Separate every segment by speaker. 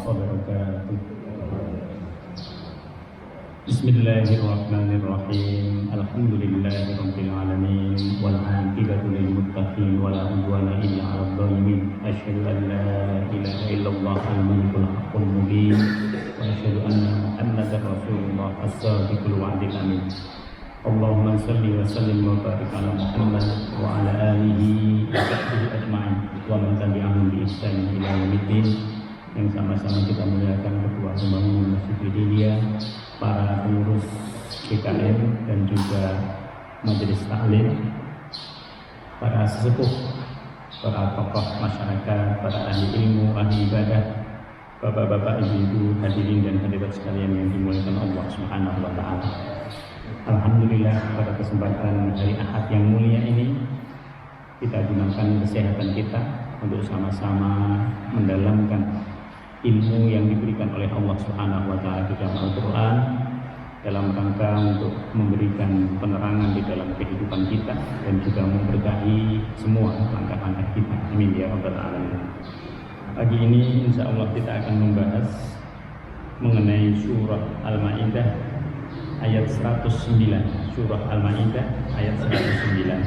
Speaker 1: وبركاته. بسم الله الرحمن الرحيم. الحمد لله رب العالمين والعاقبة للمتقين ولا عدوان إلا على الظالمين. أشهد أن لا إله إلا الله الملك الحق المبين وأشهد أن محمدا رسول الله الصادق الوعد الأمين. اللهم صل وسلم وبارك على محمد وعلى آله وصحبه أجمعين ومن تبعهم بإحسان إلى يوم الدين. Yang sama-sama kita muliakan Ketua Pembangunan Masjid Bidiliyah, para pengurus GKM dan juga majelis taklim, para sesepuh, para tokoh masyarakat, para ahli ilmu, ahli ibadah, bapak-bapak, ibu-ibu, hadirin dan hadirat sekalian yang dimuliakan Allah Subhanahu wa taala. Alhamdulillah, pada kesempatan hari Ahad yang mulia ini kita gunakan kesehatan kita untuk sama-sama mendalamkan ilmu yang diberikan oleh Allah Subhanahu wa taala di dalam Al-Qur'an, dalam rangka untuk memberikan penerangan di dalam kehidupan kita dan juga memberkahi semua langkah-langkah kita. Amin ya rabbal alamin. Pagi ini insya Allah kita akan membahas mengenai surah Al-Maidah ayat 109. Surah Al-Maidah ayat 109.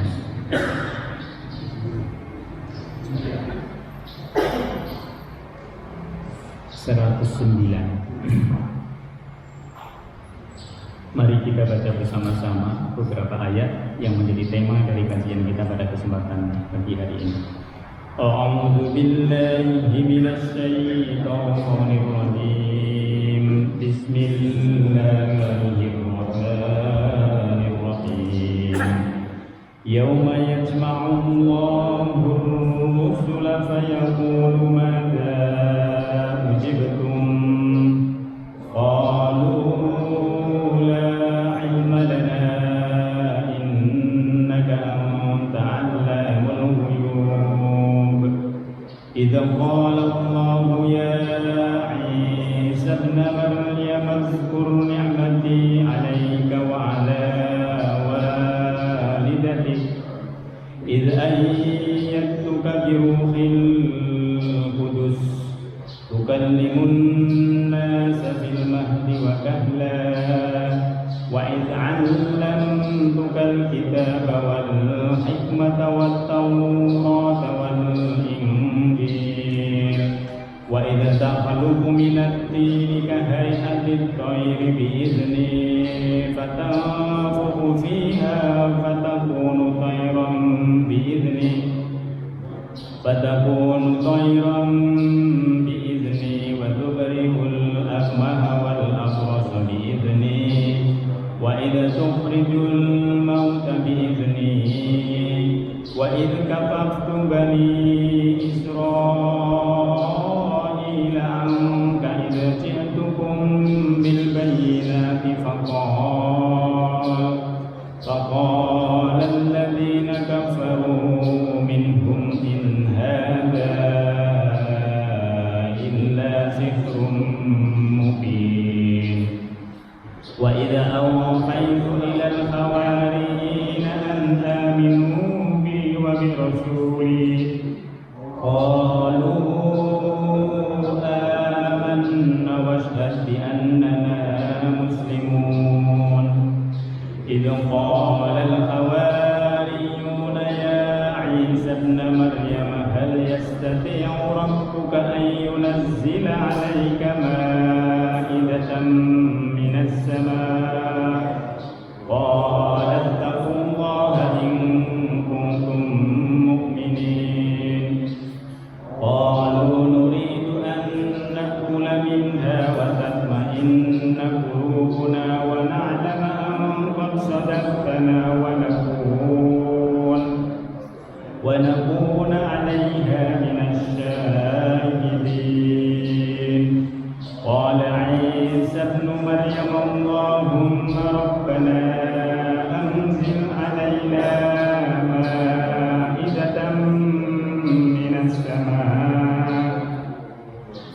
Speaker 1: Mari kita baca bersama-sama beberapa ayat yang menjadi tema dari kajian kita pada kesempatan pagi hari ini. A'udzu billahi minasy syaithanir rajim. Bismillahirrahmanirrahim. Yauma yajma'u Allahu ar-rusula fayaqulu madza أجبتم قالوا لا علم لنا إنك أنت علام الغيوب إذ قال الله يا عيسى ابن مريم اذكر نعمتي عليك وعلى والدتك إذ أيدتك بروح القدس تكلم الناس في المهد وكهلا وإذ علمتك الكتاب والحكمة والتوراة والإنجيل وإذ تخلق من الطين كهيئة الطير بإذني فتنفخ فيها فتكون طيرا بإذني وتبرئ الأكمه والأبرص بإذني وإذ تخرج الموت بإذني وإذ كففت بني إسرائيل عنك إذ جئتكم بالبينات فقال الذين كفروا منهم إن هذا سحر مبين وإذا أوحيت إلى الحواريين أن آمنوا بي وبرسولي قالوا آمنا واشهد بأننا مسلمون إذ قال الحواريون يا عيسى ابن مريم هل يستطيع ربك أن ينزل عليك مائدة من السماء قال اتقوا الله إن كنتم مؤمنين قالوا نريد أن نأكل منها وتطمئن قلوبنا ونعلم أن قد صدقتنا ونكون عليها من الشاهدين قال عيسى ابن مريم اللهم ربنا أنزل علينا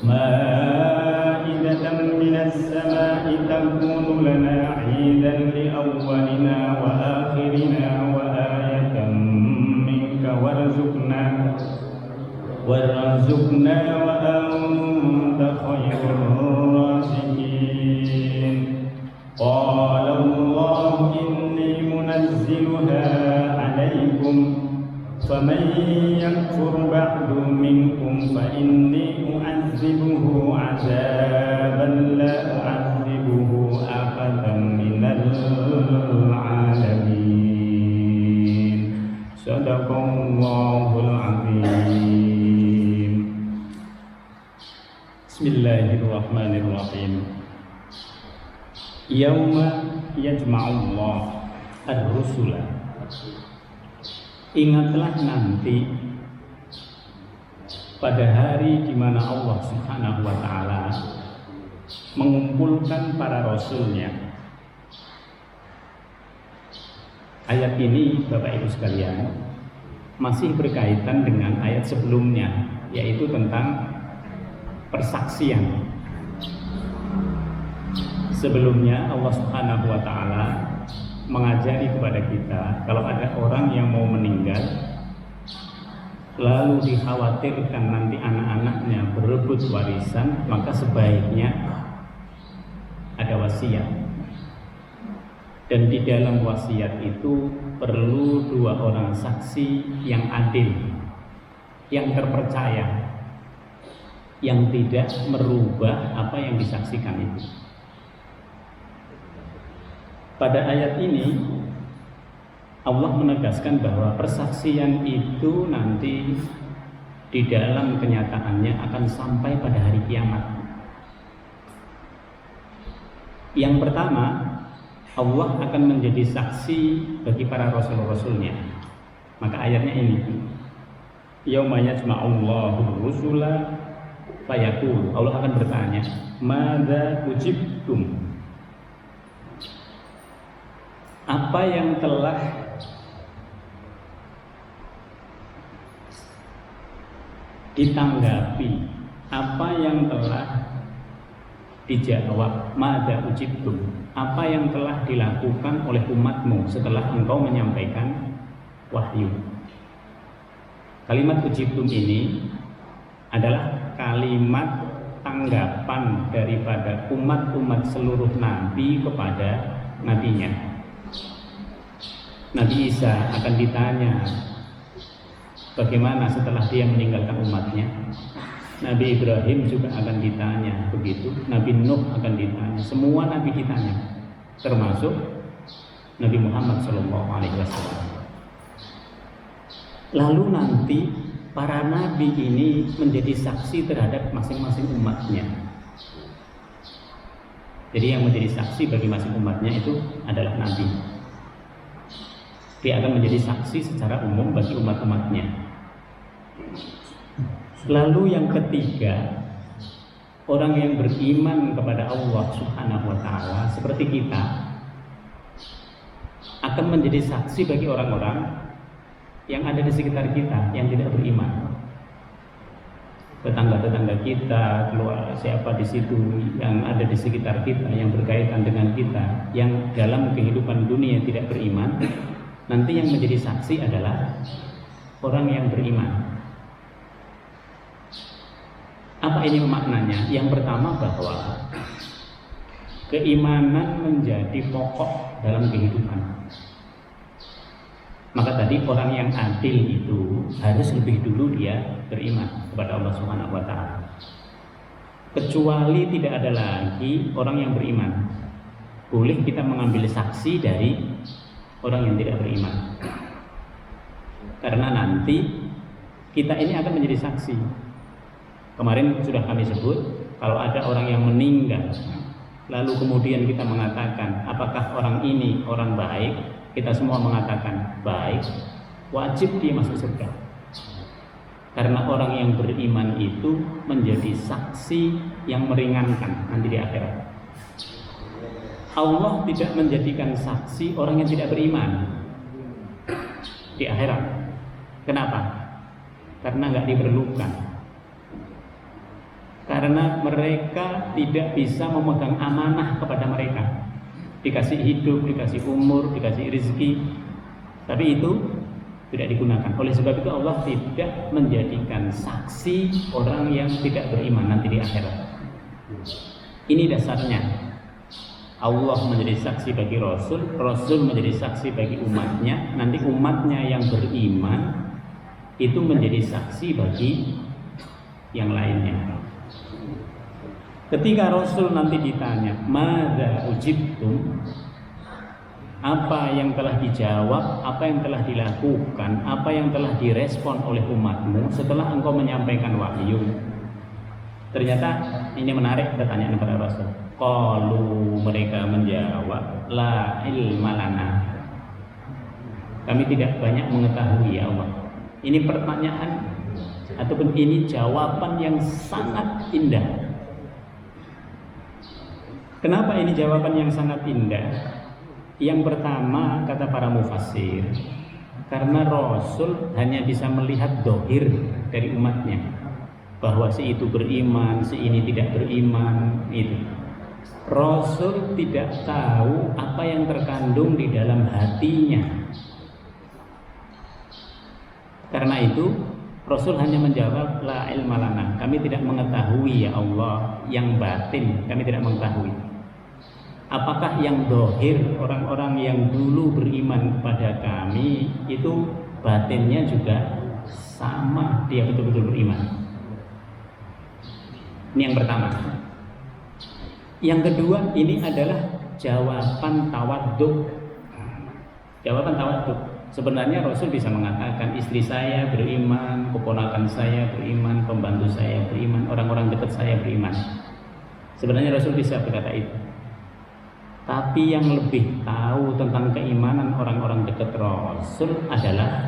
Speaker 1: مائدة من السماء تكون لنا عيدا لأولنا وآخرنا وآية منك وارزقنا وأنت خير عذابا لا أعذبه أحدا من العالمين صدق الله العظيم بسم الله الرحمن الرحيم يوم يجمع الله الرسل. Ingatlah nanti pada hari di mana Allah Subhanahu wa taala mengumpulkan para rasulnya. Ayat ini Bapak Ibu sekalian masih berkaitan dengan ayat sebelumnya, yaitu tentang persaksian. Sebelumnya Allah Subhanahu wa taala mengajari kepada kita kalau ada orang yang mau meninggal lalu dikhawatirkan nanti anak-anaknya berebut warisan, maka sebaiknya ada wasiat. Dan di dalam wasiat itu perlu 2 orang saksi yang adil, yang terpercaya, yang tidak merubah apa yang disaksikan itu. Pada ayat ini Allah menegaskan bahwa persaksian itu nanti di dalam kenyataannya akan sampai pada hari kiamat. Yang pertama, Allah akan menjadi saksi bagi para rasul-rasulnya. Maka ayatnya ini, yauma yajma'ullahu rusula fayaqul, Allah akan bertanya, madza ujibtum? Apa yang telah ditanggapi, apa yang telah dijawab, madza ujibtum, apa yang telah dilakukan oleh umatmu setelah engkau menyampaikan wahyu. Kalimat ujibtum ini adalah kalimat tanggapan daripada umat-umat seluruh nabi kepada nabinya. Nabi Isa akan ditanya bagaimana setelah dia meninggalkan umatnya. Nabi Ibrahim juga akan ditanya begitu. Nabi Nuh akan ditanya. Semua nabi ditanya, termasuk Nabi Muhammad SAW. Lalu nanti para nabi ini menjadi saksi terhadap masing-masing umatnya. Jadi yang menjadi saksi bagi masing umatnya itu adalah nabi. Dia akan menjadi saksi secara umum bagi umat-umatnya. Lalu yang ketiga, orang yang beriman kepada Allah Subhanahu wa taala seperti kita akan menjadi saksi bagi orang-orang yang ada di sekitar kita yang tidak beriman. Tetangga-tetangga kita, keluarga siapa di situ yang ada di sekitar kita yang berkaitan dengan kita yang dalam kehidupan dunia tidak beriman, nanti yang menjadi saksi adalah orang yang beriman. Apa ini maknanya? Yang pertama bahwa keimanan menjadi pokok dalam kehidupan. Maka tadi orang yang adil itu harus lebih dulu dia beriman kepada Allah Subhanahu wa taala. Kecuali tidak ada lagi orang yang beriman, boleh kita mengambil saksi dari orang yang tidak beriman. Karena nanti kita ini akan menjadi saksi. Kemarin sudah kami sebut, kalau ada orang yang meninggal lalu kemudian kita mengatakan apakah orang ini orang baik, kita semua mengatakan baik, wajib dia masuk surga. Karena orang yang beriman itu menjadi saksi yang meringankan nanti di akhirat. Allah tidak menjadikan saksi orang yang tidak beriman di akhirat. Kenapa? Karena nggak diperlukan. Karena mereka tidak bisa memegang amanah kepada mereka. Dikasih hidup, dikasih umur, dikasih rezeki, tapi itu tidak digunakan. Oleh sebab itu Allah tidak menjadikan saksi orang yang tidak beriman nanti di akhirat. Ini dasarnya. Allah menjadi saksi bagi Rasul, Rasul menjadi saksi bagi umatnya, nanti umatnya yang beriman itu menjadi saksi bagi yang lainnya. Ketika Rasul nanti ditanya, "Madza ujibtum?" Apa yang telah dijawab, apa yang telah dilakukan, apa yang telah direspon oleh umatmu setelah engkau menyampaikan wahyu. Ternyata ini menarik pertanyaan kepada Rasul. Qalu, mereka menjawab, la ilma lana. Kami tidak banyak mengetahui ya Allah. Ini pertanyaan ataupun ini jawaban yang sangat indah. Kenapa ini jawaban yang sangat indah? Yang pertama, kata para mufassir, karena Rasul hanya bisa melihat dohir dari umatnya, bahwa si itu beriman, si ini tidak beriman. Itu Rasul tidak tahu apa yang terkandung di dalam hatinya. Karena itu Rasul hanya menjawab, la ilma lana. Kami tidak mengetahui ya Allah yang batin, kami tidak mengetahui. Apakah yang dohir, orang-orang yang dulu beriman kepada kami itu batinnya juga sama, dia betul-betul beriman. Ini yang pertama. Yang kedua, ini adalah jawaban tawaduk. Jawaban tawaduk. Sebenarnya Rasul bisa mengatakan, istri saya beriman, keponakan saya beriman, pembantu saya beriman, orang-orang dekat saya beriman. Sebenarnya Rasul bisa berkata itu. Tapi yang lebih tahu tentang keimanan orang-orang dekat Rasul adalah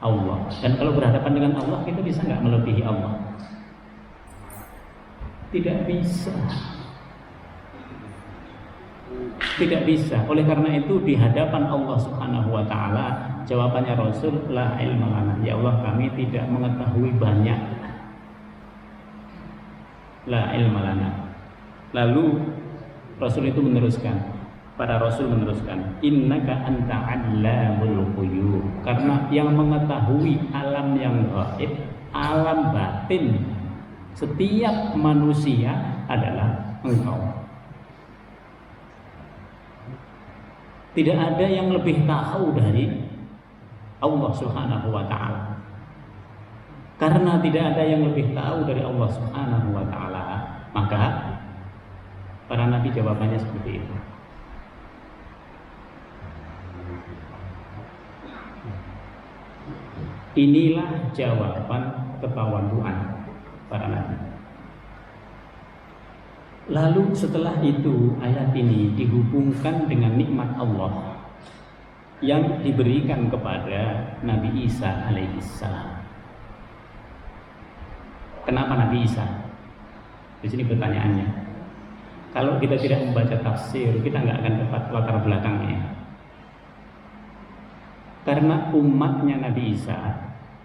Speaker 1: Allah. Dan kalau berhadapan dengan Allah, kita bisa nggak melebihi Allah? Tidak bisa. Tidak bisa. Oleh karena itu di hadapan Allah Subhanahu wa taala, jawabannya Rasul, la ilma lana. Ya Allah, kami tidak mengetahui banyak. La ilma lana. Lalu Rasul itu meneruskan, para Rasul meneruskan, innaka anta allamul ghuyub. Karena yang mengetahui alam yang gaib, alam batin setiap manusia adalah Engkau. Tidak ada yang lebih tahu dari Allah Subhanahu wa taala. Karena tidak ada yang lebih tahu dari Allah Subhanahu wa taala, maka para nabi jawabannya seperti itu. Inilah jawaban ketawaduan para nabi. Lalu setelah itu ayat ini dihubungkan dengan nikmat Allah yang diberikan kepada Nabi Isa alaihissalam. Kenapa Nabi Isa? Di sini pertanyaannya. Kalau kita tidak membaca tafsir, kita nggak akan dapat latar belakangnya. Karena umatnya Nabi Isa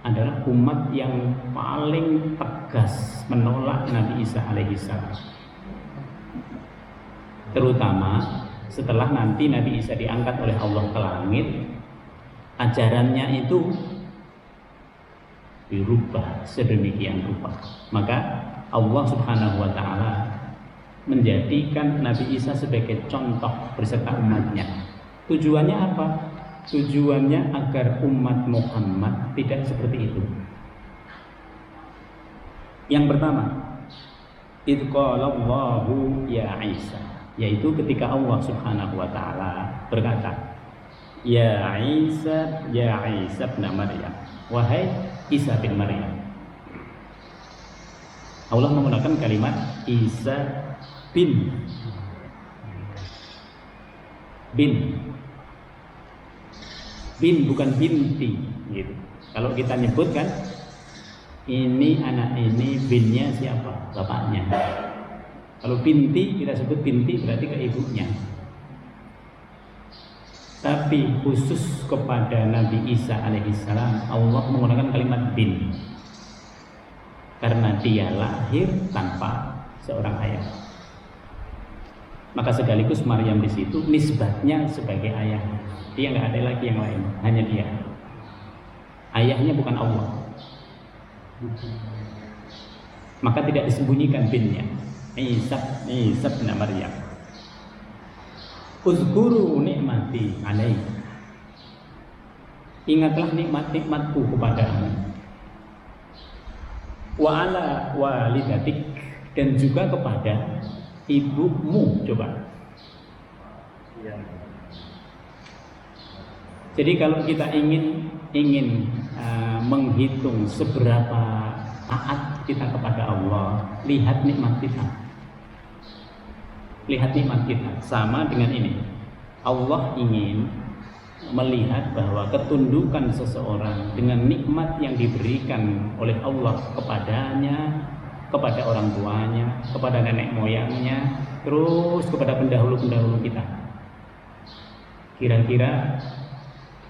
Speaker 1: adalah umat yang paling tegas menolak Nabi Isa alaihissalam. Terutama setelah nanti Nabi Isa diangkat oleh Allah ke langit, ajarannya itu dirubah sedemikian rupa. Maka Allah Subhanahu wa taala menjadikan Nabi Isa sebagai contoh beserta umatnya. Tujuannya apa? Tujuannya agar umat Muhammad tidak seperti itu. Yang pertama, idz qala Allahu ya Isa, yaitu ketika Allah Subhanahu wa taala berkata, ya Isa bin Maryam, wahai Isa bin Maryam. Allah menggunakan kalimat Isa bin bukan binti gitu. Kalau kita nyebutkan ini anak ini, binnya siapa? Bapaknya. Kalau binti, kita sebut binti berarti ke ibunya. Tapi khusus kepada Nabi Isa alaihissalam, Allah menggunakan kalimat bin karena dia lahir tanpa seorang ayah. Maka sekaligus Maryam di situ nisbatnya sebagai ayah. Dia nggak ada lagi yang lain, hanya dia. Ayahnya bukan Allah. Maka tidak disembunyikan binnya. Isa bin Maryam. Uzkuru nikmati alaih. Ingatlah nikmat-nikmatku kepadamu. Wa ala walidatik, dan juga kepada ibumu. Coba. Jadi kalau kita ingin menghitung seberapa taat kita kepada Allah, lihat nikmat kita. Lihat nikmat kita. Sama dengan ini. Allah ingin melihat bahwa ketundukan seseorang dengan nikmat yang diberikan oleh Allah kepadanya, kepada orang tuanya, kepada nenek moyangnya, terus kepada pendahulu-pendahulu kita. Kira-kira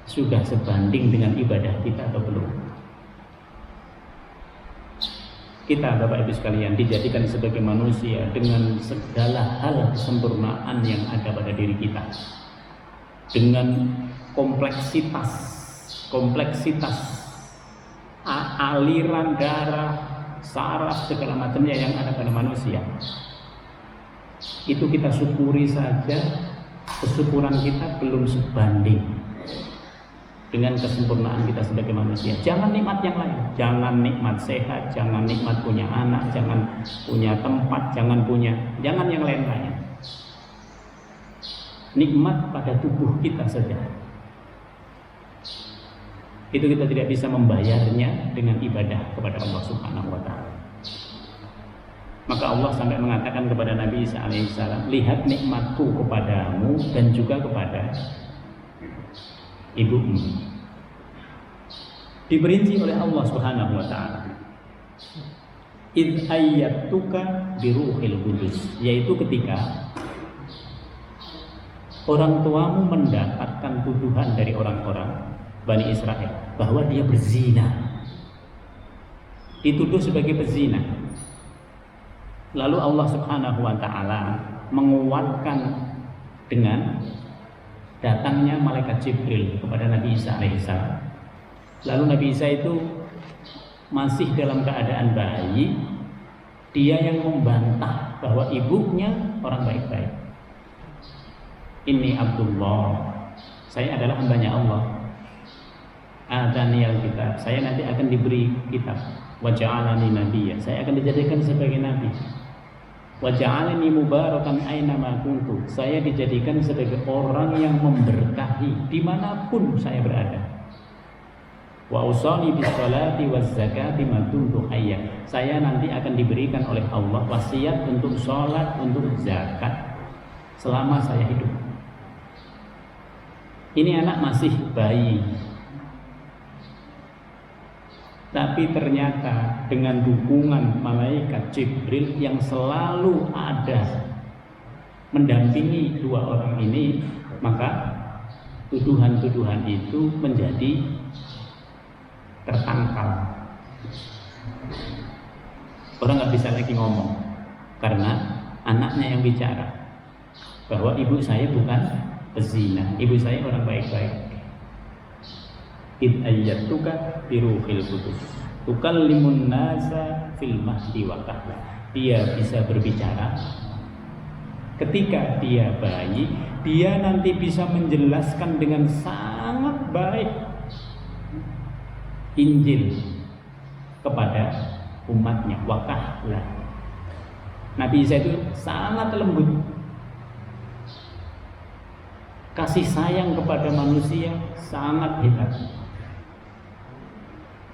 Speaker 1: sudah sebanding dengan ibadah kita atau belum? Kita, Bapak Ibu sekalian, dijadikan sebagai manusia dengan segala hal kesempurnaan yang ada pada diri kita, dengan kompleksitas aliran darah, saraf, segala macamnya yang ada pada manusia. Itu kita syukuri saja, kesyukuran kita belum sebanding dengan kesempurnaan kita sebagai manusia. Jangan nikmat yang lain, jangan nikmat sehat, jangan nikmat punya anak, jangan punya tempat, jangan yang lain-lain. Nikmat pada tubuh kita saja, itu kita tidak bisa membayarnya dengan ibadah kepada Allah Subhanahu wa Ta'ala. Maka Allah sampai mengatakan kepada Nabi Isa alaihissalam, lihat nikmatku kepadamu dan juga kepada ibumu. Diperinci oleh Allah Subhanahu wa Ta'ala, id ayyatuka biruhil qudus, yaitu ketika orang tuamu mendapatkan tuduhan dari orang-orang Bani Israel bahwa dia berzina, dituduh sebagai pezina. Lalu Allah Subhanahu wa Ta'ala menguatkan dengan datangnya malaikat Jibril kepada Nabi Isa alaihissalam. Lalu Nabi Isa itu masih dalam keadaan bayi, dia yang membantah bahwa ibunya orang baik-baik. Ini Abdullah, saya adalah hambanya Allah. Adaniyal kitab, saya nanti akan diberi kitab. Wa ja'alani nabiyya, saya akan dijadikan sebagai nabi. Wa ja'alani mubarakan aina ma kuntu, saya dijadikan sebagai orang yang memberkahi dimanapun saya berada. Wa usani bis salati waz zakati ma dumtu hayya, saya nanti akan diberikan oleh Allah wasiat untuk salat, untuk zakat selama saya hidup. Ini anak masih bayi, tapi ternyata dengan dukungan malaikat Jibril yang selalu ada mendampingi dua orang ini, maka tuduhan-tuduhan itu menjadi tertangkal. Orang nggak bisa lagi ngomong karena anaknya yang bicara bahwa ibu saya bukan pezina, ibu saya orang baik-baik. Id ayyatuka biruhil qudus tukallimun nasa fil mahdi wa kahla, dia bisa berbicara ketika dia bayi, dia nanti bisa menjelaskan dengan sangat baik Injil kepada umatnya. Wa kahla, Nabi Isa itu sangat lembut, kasih sayang kepada manusia sangat hebat.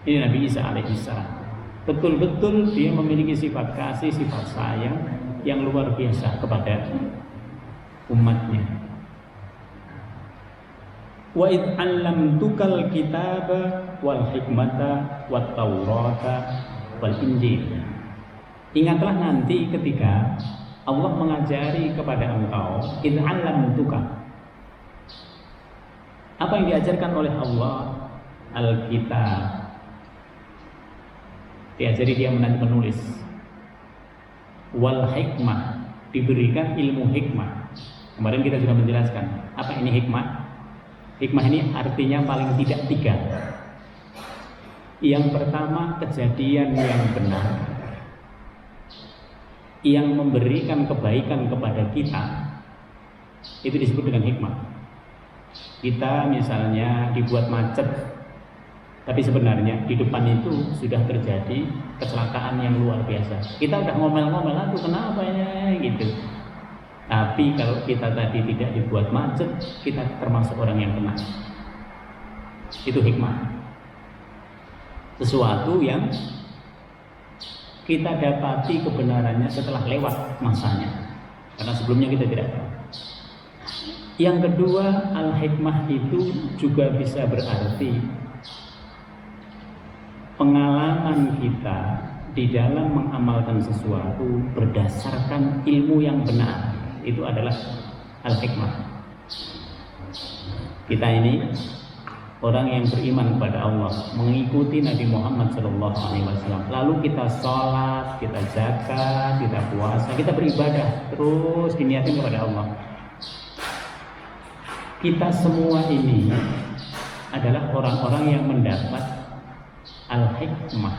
Speaker 1: Ini Nabi Isa alaihissalam, betul-betul dia memiliki sifat kasih, sifat sayang yang luar biasa kepada umatnya. Wa id 'allamtukal kitaba wal hikmata wat taurata wal injil. Ingatlah nanti ketika Allah mengajari kepada engkau, id 'allamtuka, apa yang diajarkan oleh Allah, Alkitab, diajari dia menulis, wal hikmah, diberikan ilmu hikmah. Kemarin kita sudah menjelaskan apa ini hikmah. Hikmah ini artinya paling tidak 3. Yang pertama, kejadian yang benar yang memberikan kebaikan kepada kita, itu disebut dengan hikmah. Kita misalnya dibuat macet Tapi sebenarnya di depan itu sudah terjadi kecelakaan yang luar biasa. Kita udah ngomel-ngomel, aduh kenapa ya gitu. Tapi kalau kita tadi tidak dibuat macet, kita termasuk orang yang kena. Itu hikmah. Sesuatu yang kita dapati kebenarannya setelah lewat masanya. Karena sebelumnya kita tidak tahu. Yang kedua, al-hikmah itu juga bisa berarti pengalaman kita di dalam mengamalkan sesuatu berdasarkan ilmu yang benar. Itu adalah al-hikmah. Kita ini orang yang beriman kepada Allah, mengikuti Nabi Muhammad SAW. Lalu kita sholat, kita zakat, kita puasa, kita beribadah terus diniatin kepada Allah. Kita semua ini adalah orang-orang yang mendapat al-hikmah,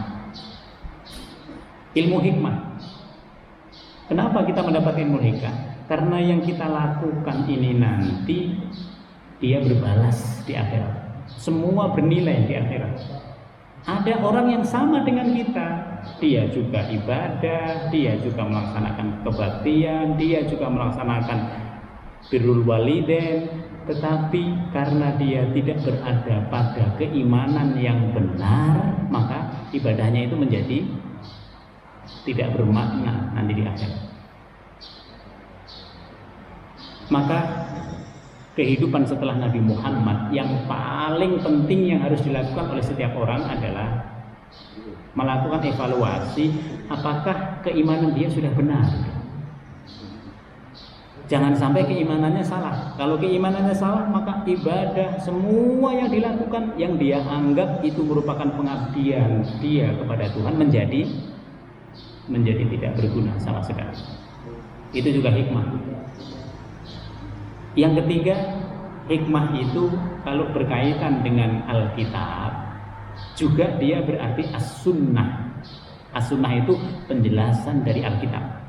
Speaker 1: ilmu hikmah. Kenapa kita mendapat ilmu hikmah? Karena yang kita lakukan ini nanti dia berbalas di akhirat. Semua bernilai di akhirat. Ada orang yang sama dengan kita, dia juga ibadah, dia juga melaksanakan kebaktian, dia juga melaksanakan birrul walidain, tetapi karena dia tidak berada pada keimanan yang benar, maka ibadahnya itu menjadi tidak bermakna nanti di akhirat. Maka kehidupan setelah Nabi Muhammad yang paling penting yang harus dilakukan oleh setiap orang adalah melakukan evaluasi apakah keimanan dia sudah benar. Jangan sampai keimanannya salah. Kalau keimanannya salah, maka ibadah semua yang dilakukan yang dia anggap itu merupakan pengabdian dia kepada Tuhan menjadi tidak berguna sama sekali. Itu juga hikmah. Yang ketiga, hikmah itu kalau berkaitan dengan Alkitab juga dia berarti as-sunnah. As-sunnah itu penjelasan dari Alkitab.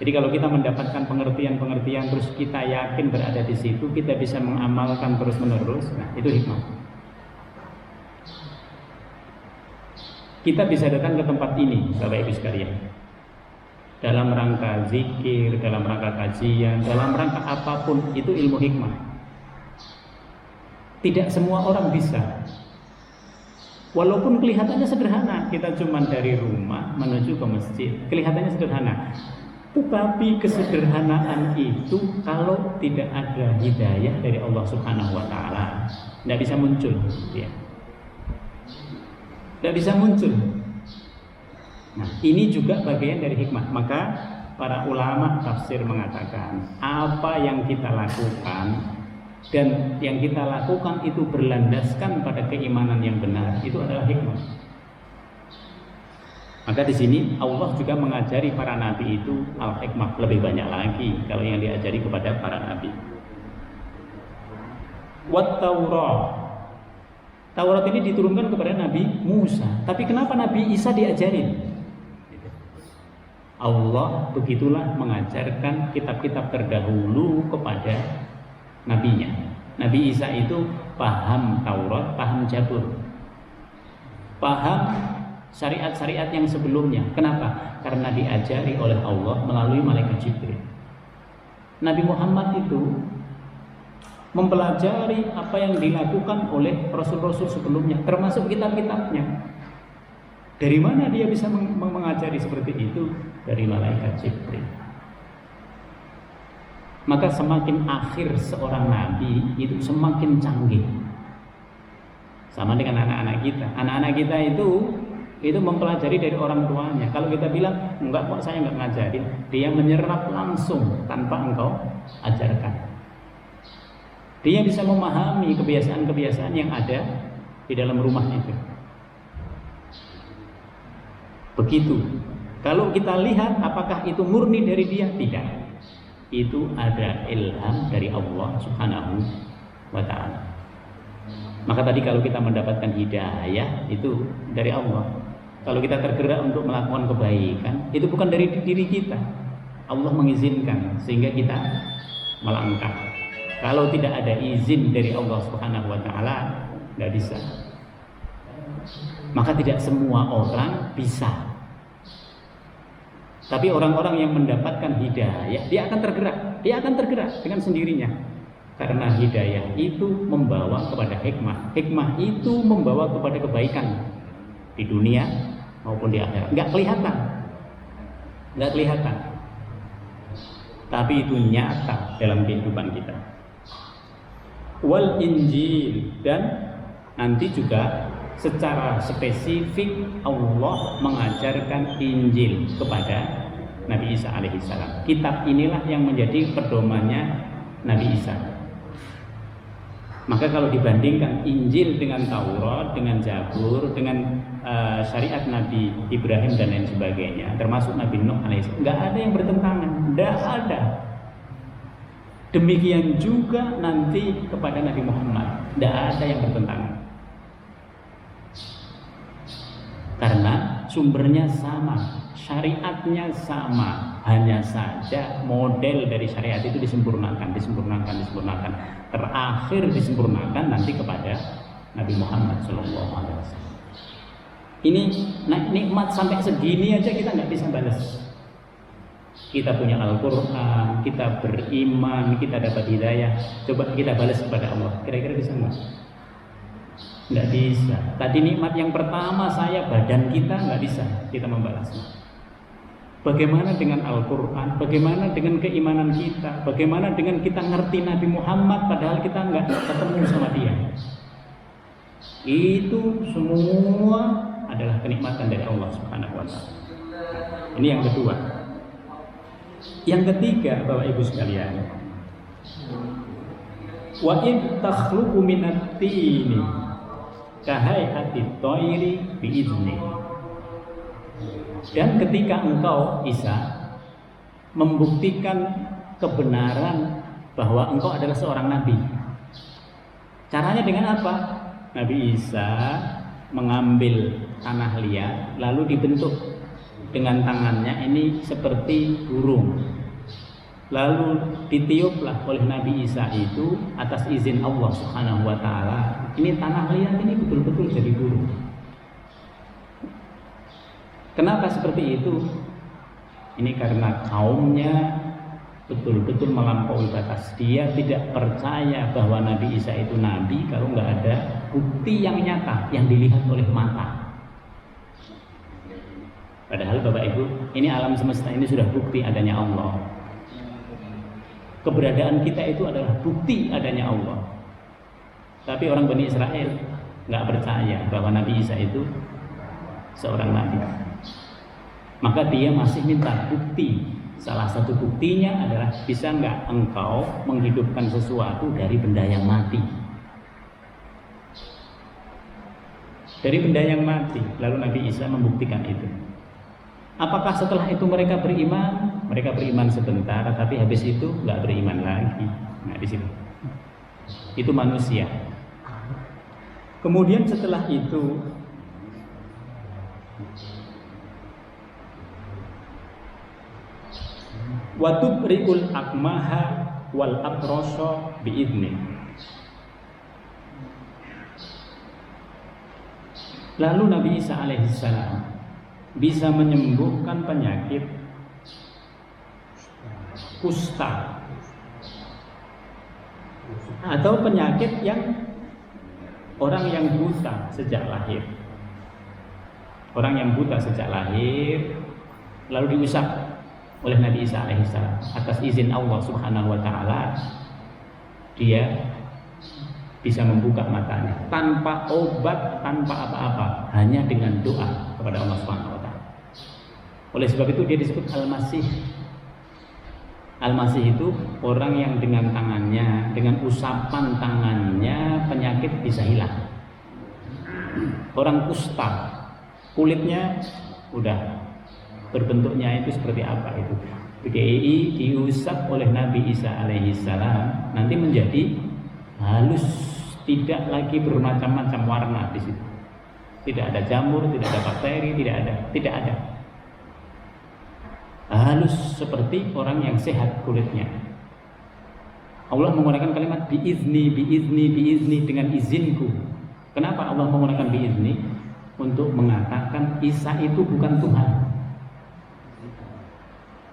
Speaker 1: Jadi kalau kita mendapatkan pengertian-pengertian terus kita yakin berada di situ, kita bisa mengamalkan terus-menerus. Nah, itu hikmah. Kita bisa datang ke tempat ini, Bapak Ibu sekalian, dalam rangka zikir, dalam rangka kajian, dalam rangka apapun, itu ilmu hikmah. Tidak semua orang bisa. Walaupun kelihatannya sederhana, kita cuma dari rumah menuju ke masjid, kelihatannya sederhana. Tetapi kesederhanaan itu kalau tidak ada hidayah dari Allah Subhanahu wa Ta'ala, tidak bisa muncul, ya. Tidak bisa muncul. Nah, ini juga bagian dari hikmah. Maka para ulama tafsir mengatakan apa yang kita lakukan dan yang kita lakukan itu berlandaskan pada keimanan yang benar, itu adalah hikmah. Maka di sini Allah juga mengajari para nabi itu al-hikmah, lebih banyak lagi kalau yang diajari kepada para nabi. Wat Taurat. Taurat ini diturunkan kepada Nabi Musa. Tapi kenapa Nabi Isa diajarin? Allah begitulah mengajarkan kitab-kitab terdahulu kepada nabinya. Nabi Isa itu paham Taurat, paham Zabur, paham syariat-syariat yang sebelumnya. Kenapa? Karena diajari oleh Allah melalui malaikat Jibril. Nabi Muhammad itu mempelajari apa yang dilakukan oleh rasul-rasul sebelumnya, termasuk kitab-kitabnya. Dari mana dia bisa mengajari seperti itu? Dari malaikat Jibril. Maka semakin akhir seorang nabi itu semakin canggih. Sama dengan anak-anak kita. Anak-anak kita itu mempelajari dari orang tuanya. Kalau kita bilang enggak kok, saya enggak ngajarin, dia menyerap langsung tanpa engkau ajarkan. Dia bisa memahami kebiasaan-kebiasaan yang ada di dalam rumah itu. Begitu. Kalau kita lihat apakah itu murni dari dia? Tidak. Itu ada ilham dari Allah Subhanahu wa Ta'ala. Maka tadi kalau kita mendapatkan hidayah itu dari Allah. Kalau kita tergerak untuk melakukan kebaikan, itu bukan dari diri kita. Allah mengizinkan sehingga kita melangkah. Kalau tidak ada izin dari Allah Subhanahu wa Ta'ala, tidak bisa. Maka tidak semua orang bisa. Tapi orang-orang yang mendapatkan hidayah, dia akan tergerak dengan sendirinya. Karena hidayah itu membawa kepada hikmah. Hikmah itu membawa kepada kebaikan di dunia maupun di akhirat. Nggak kelihatan. Tapi itu nyata dalam kehidupan kita. Wal Injil, dan nanti juga secara spesifik Allah mengajarkan Injil kepada Nabi Isa alaihissalam. Kitab inilah yang menjadi pedomannya Nabi Isa. Maka kalau dibandingkan Injil dengan Taurat, dengan Zabur, dengan syariat Nabi Ibrahim dan lain sebagainya, termasuk Nabi Nuh alaihissalam, nggak ada yang bertentangan, nggak ada. Demikian juga nanti kepada Nabi Muhammad, nggak ada yang bertentangan. Karena sumbernya sama, syariatnya sama, hanya saja model dari syariat itu disempurnakan. Terakhir disempurnakan nanti kepada Nabi Muhammad SAW. Ini nikmat sampai segini aja kita nggak bisa balas. Kita punya Al-Quran, kita beriman, kita dapat hidayah. Coba kita balas kepada Allah. Kira-kira bisa nggak? Nggak bisa. Tadi nikmat yang pertama badan kita nggak bisa kita membalasnya. Bagaimana dengan Al-Quran? Bagaimana dengan keimanan kita? Bagaimana dengan kita ngerti Nabi Muhammad padahal kita nggak ketemu sama dia? Itu semua adalah kenikmatan dari Allah Subhanahu wa Ta'ala. Ini yang kedua. Yang ketiga, Bapak Ibu sekalian, wa id takhluqu minat tini kahayati thairi biizni. Dan ketika engkau Isa membuktikan kebenaran bahwa engkau adalah seorang nabi, caranya dengan apa? Nabi Isa mengambil tanah liat lalu dibentuk dengan tangannya ini seperti burung, lalu ditiuplah oleh Nabi Isa itu atas izin Allah Subhanahu wa Ta'ala. Ini tanah liat ini betul-betul jadi burung. Kenapa seperti itu? Ini karena kaumnya betul-betul melampaui batas. Dia tidak percaya bahwa Nabi Isa itu nabi kalau nggak ada bukti yang nyata yang dilihat oleh mata. Padahal Bapak Ibu, ini alam semesta ini sudah bukti adanya Allah. Keberadaan kita itu adalah bukti adanya Allah. Tapi orang Bani Israel nggak percaya bahwa Nabi Isa itu seorang nabi. Maka dia masih minta bukti. Salah satu buktinya adalah bisa nggak engkau menghidupkan sesuatu dari benda yang mati. Dari benda yang mati. Lalu Nabi Isa membuktikan itu. Apakah setelah itu mereka beriman? Mereka beriman sebentar, tapi habis itu nggak beriman lagi. Nah di situ. Itu manusia. Kemudian setelah itu wa tubri'ul akmaha wal abrasa biidni. Lalu Nabi Isa alaihissalam bisa menyembuhkan penyakit kusta atau penyakit yang orang yang buta sejak lahir. Orang yang buta sejak lahir lalu diusap oleh Nabi Isa alaihissalam atas izin Allah Subhanahu wa Ta'ala, dia bisa membuka matanya tanpa obat, tanpa apa-apa, hanya dengan doa kepada Allah Subhanahu wa Ta'ala. Oleh sebab itu dia disebut Al-Masih. Al-Masih itu orang yang dengan tangannya, dengan usapan tangannya penyakit bisa hilang. Orang kusta, kulitnya udah berbentuknya itu seperti apa itu? PDI diusap oleh Nabi Isa alaihissalam nanti menjadi halus, tidak lagi bermacam-macam warna di situ. Tidak ada jamur, tidak ada bakteri, tidak ada. Halus seperti orang yang sehat kulitnya. Allah menggunakan kalimat biizni dengan izinku. Kenapa Allah menggunakan biizni? untuk mengatakan Isa itu bukan Tuhan.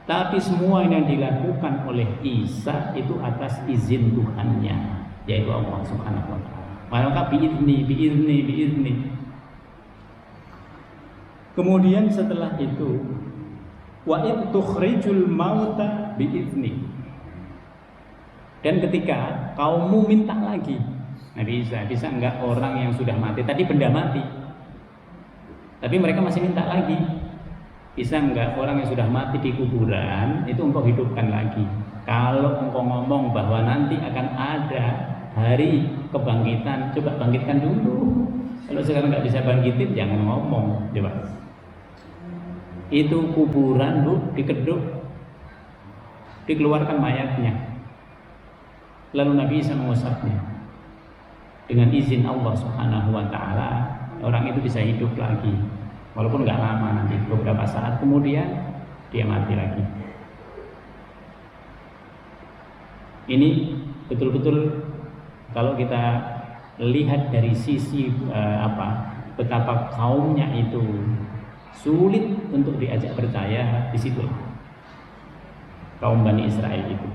Speaker 1: Tapi semua yang dilakukan oleh Isa itu atas izin Tuhannya, yaitu Allah Subhanahu wa taala. Maka biizni. Kemudian setelah itu wa id tukhrijul mauta biizni. Dan ketika kaummu minta lagi, Nabi Isa, bisa enggak orang yang sudah mati, tadi benda mati, tapi mereka masih minta lagi, bisa enggak orang yang sudah mati di kuburan itu engkau hidupkan lagi? Kalau engkau ngomong bahwa nanti akan ada hari kebangkitan, coba bangkitkan dulu. Kalau sekarang nggak bisa bangkitin, jangan ngomong, coba. Itu kuburan bu, dikeduk, dikeluarkan mayatnya, lalu Nabi Isa mengusapnya. Dengan izin Allah Subhanahu wa taala, orang itu bisa hidup lagi. Walaupun nggak lama, nanti beberapa saat kemudian dia mati lagi. Ini betul-betul kalau kita lihat dari sisi betapa kaumnya itu sulit untuk diajak percaya, di situ kaum Bani Israel itu.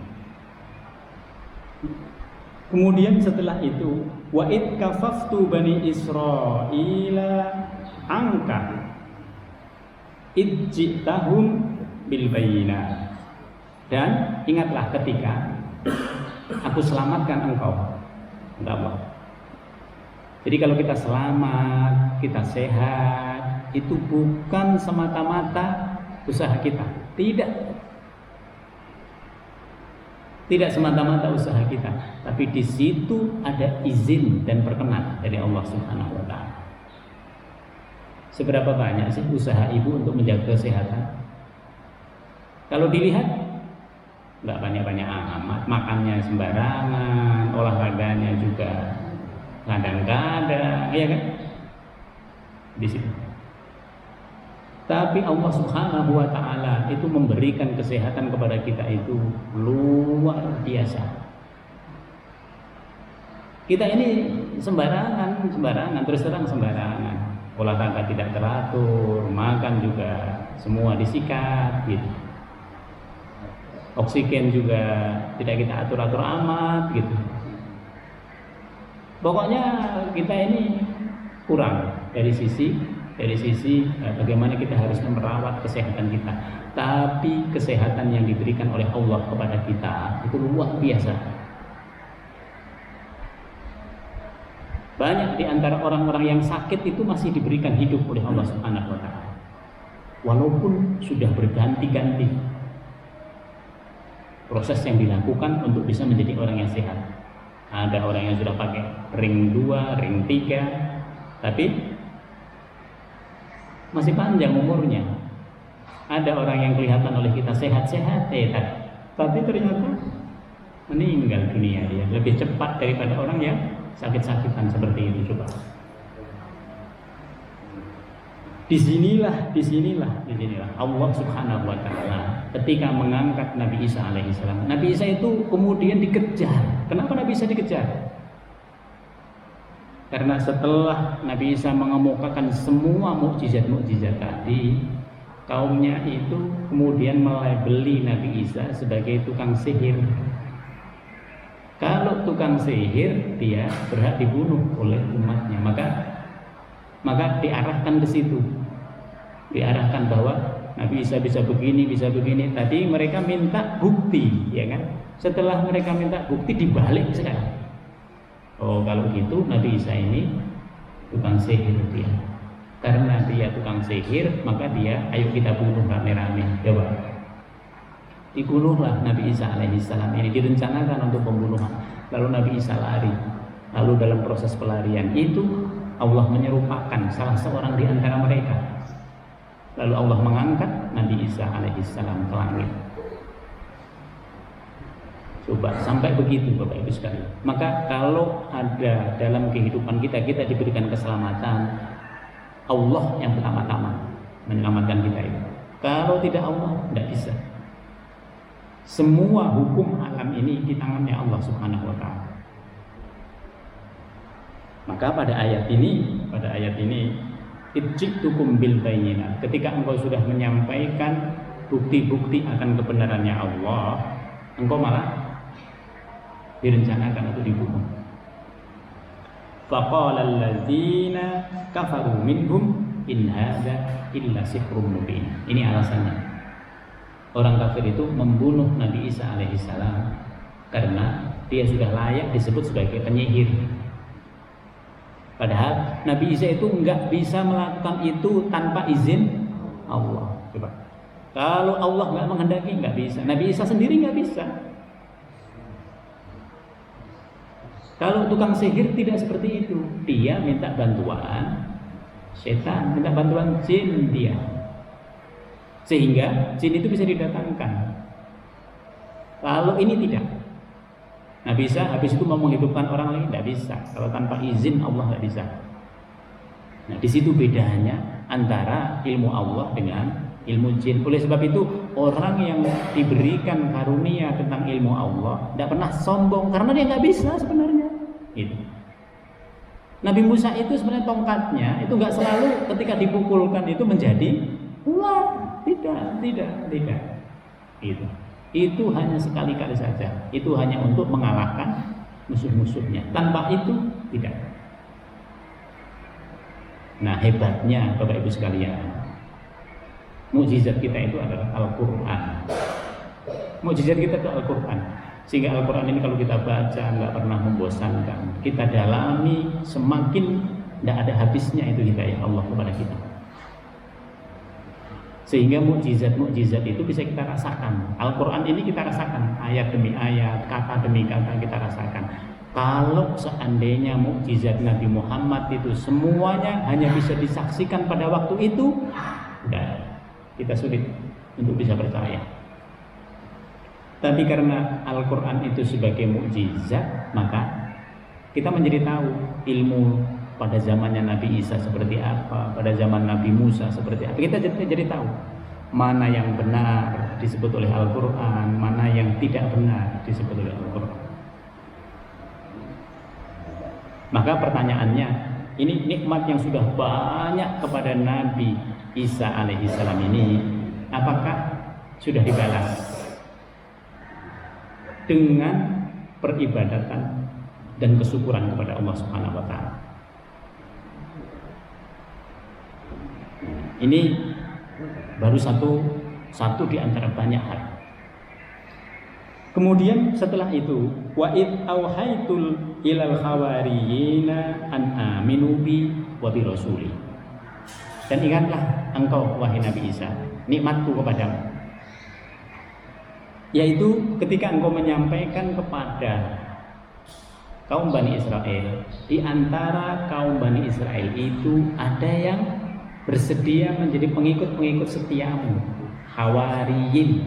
Speaker 1: Kemudian setelah itu wa id kafaftu bani Israila angka ijtahum bil bayyinah. Dan ingatlah ketika aku selamatkan engkau. Allah. Jadi kalau kita selamat, kita sehat, itu bukan semata-mata usaha kita. Tidak semata-mata usaha kita, tapi di situ ada izin dan perkenan dari Allah Subhanahu wa taala. Seberapa banyak sih usaha ibu untuk menjaga kesehatan? Kalau dilihat nggak banyak-banyak amat, makannya sembarangan, olahraganya juga kadang-kadang, ya kan? Di situ. Tapi Allah Subhanahu wa taala itu memberikan kesehatan kepada kita itu luar biasa. Kita ini sembarangan, terus terang sembarangan. Olahraga tidak teratur, makan juga semua disikat gitu. Oksigen juga tidak kita atur-atur amat gitu. Pokoknya kita ini kurang dari sisi bagaimana kita harus merawat kesehatan kita. Tapi kesehatan yang diberikan oleh Allah kepada kita itu luar biasa. Banyak di antara orang-orang yang sakit itu masih diberikan hidup oleh Allah Subhanahu wa taala. Walaupun sudah berganti-ganti proses yang dilakukan untuk bisa menjadi orang yang sehat. Ada orang yang sudah pakai ring 2, ring 3, tapi masih panjang umurnya. Ada orang yang kelihatan oleh kita sehat-sehat, tapi ternyata meninggal dunia dia lebih cepat daripada orang yang sakit-sakitan seperti itu. Coba. Disinilah Allah Subhanahu wa taala ketika mengangkat Nabi Isa alaihissalam. Nabi Isa itu kemudian dikejar. Kenapa Nabi Isa dikejar? Karena setelah Nabi Isa mengemukakan semua mukjizat-mukjizat tadi, kaumnya itu kemudian melabeli Nabi Isa sebagai tukang sihir. Kalau tukang sihir, dia berhak dibunuh oleh umatnya. Maka diarahkan ke situ. Diarahkan bahwa Nabi Isa bisa begini. Tadi mereka minta bukti, ya kan? Setelah mereka minta bukti, dibalik sekarang. Oh, kalau gitu Nabi Isa ini tukang sihir dia. Karena dia tukang sihir, maka dia ayo kita bunuh rame-rame. Coba. Dibunuhlah Nabi Isa alaihissalam ini, direncanakan untuk pembunuhan. Lalu Nabi Isa lari. Lalu dalam proses pelarian itu Allah menyerupakan salah seorang di antara mereka. Lalu Allah mengangkat Nabi Isa alaihissalam ke langit. Coba sampai begitu Bapak Ibu sekalian. Maka kalau ada dalam kehidupan kita diberikan keselamatan, Allah yang pertama-tama menyelamatkan kita itu. Kalau tidak Allah, tidak bisa. Semua hukum alam ini di tangannya Allah Subhanahu wa taala. Maka pada ayat ini Ij'tukum bil bayyinat. Ketika engkau sudah menyampaikan bukti-bukti akan kebenarannya Allah, engkau malah direncanakan untuk dibunuh. Faqala alladzina kafaru minhum in hadza illa sihrun mubin. Ini alasannya. Orang kafir itu membunuh Nabi Isa alaihissalam karena dia sudah layak disebut sebagai penyihir. Padahal Nabi Isa itu enggak bisa melakukan itu tanpa izin Allah. Coba. Kalau Allah enggak menghendaki enggak bisa. Nabi Isa sendiri enggak bisa. Kalau tukang sihir tidak seperti itu. Dia minta bantuan setan, minta bantuan jin dia. Sehingga jin itu bisa didatangkan. Kalau ini tidak. Nah bisa, habis itu mau menghidupkan orang lain tidak bisa. Kalau tanpa izin Allah tidak bisa. Nah di situ bedanya antara ilmu Allah dengan ilmu jin. Oleh sebab itu orang yang diberikan karunia tentang ilmu Allah tidak pernah sombong karena dia nggak bisa sebenarnya. Gitu. Nabi Musa itu sebenarnya tongkatnya itu nggak selalu ketika dipukulkan itu menjadi ular. Tidak. Gitu. Itu hanya sekali-kali saja. Itu hanya untuk mengalahkan musuh-musuhnya. Tanpa itu tidak. Nah hebatnya Bapak Ibu sekalian, mukjizat kita itu adalah Al-Quran. Mukjizat kita itu Al-Quran. Sehingga Al-Quran ini kalau kita baca nggak pernah membosankan. Kita dalami semakin tidak ada habisnya itu hidayah Allah kepada kita. Sehingga mukjizat-mukjizat itu bisa kita rasakan. Al-Quran ini kita rasakan ayat demi ayat, kata demi kata kita rasakan. Kalau seandainya mukjizat Nabi Muhammad itu semuanya hanya bisa disaksikan pada waktu itu, kita sulit untuk bisa percaya. Tapi karena Al-Quran itu sebagai mukjizat, maka kita menjadi tahu ilmu pada zamannya Nabi Isa seperti apa, pada zaman Nabi Musa seperti apa. Kita jadi tahu mana yang benar disebut oleh Al-Quran, mana yang tidak benar disebut oleh Al-Quran. Maka pertanyaannya, ini nikmat yang sudah banyak kepada Nabi Isa alaihissalam ini, apakah sudah dibalas dengan peribadatan dan kesyukuran kepada Allah Subhanahu wa taala? Ini baru satu di antara banyak hal. Kemudian setelah itu, wa id auhaitul ilal hawariyina an aminu bi wa bi rasuli. Dan ingatlah engkau wahai Nabi Isa, nikmatku kepadamu. Yaitu ketika engkau menyampaikan kepada kaum Bani Israel, di antara kaum Bani Israel itu ada yang bersedia menjadi pengikut-pengikut setiamu, hawariyin.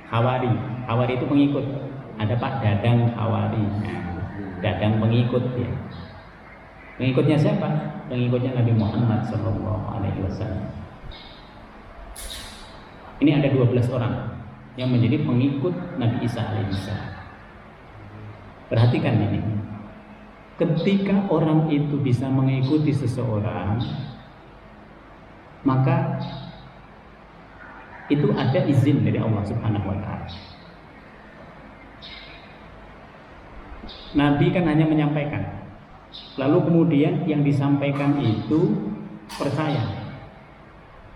Speaker 1: Hawari itu pengikut. Ada Pak Dadang Hawari. Dadang pengikut ya. Pengikutnya siapa? Pengikutnya Nabi Muhammad SAW. Ini ada 12 orang yang menjadi pengikut Nabi Isa alaihissalam. Perhatikan ini. Ketika orang itu bisa mengikuti seseorang, maka itu ada izin dari Allah Subhanahu wa taala. Nabi kan hanya menyampaikan. Lalu kemudian yang disampaikan itu percaya.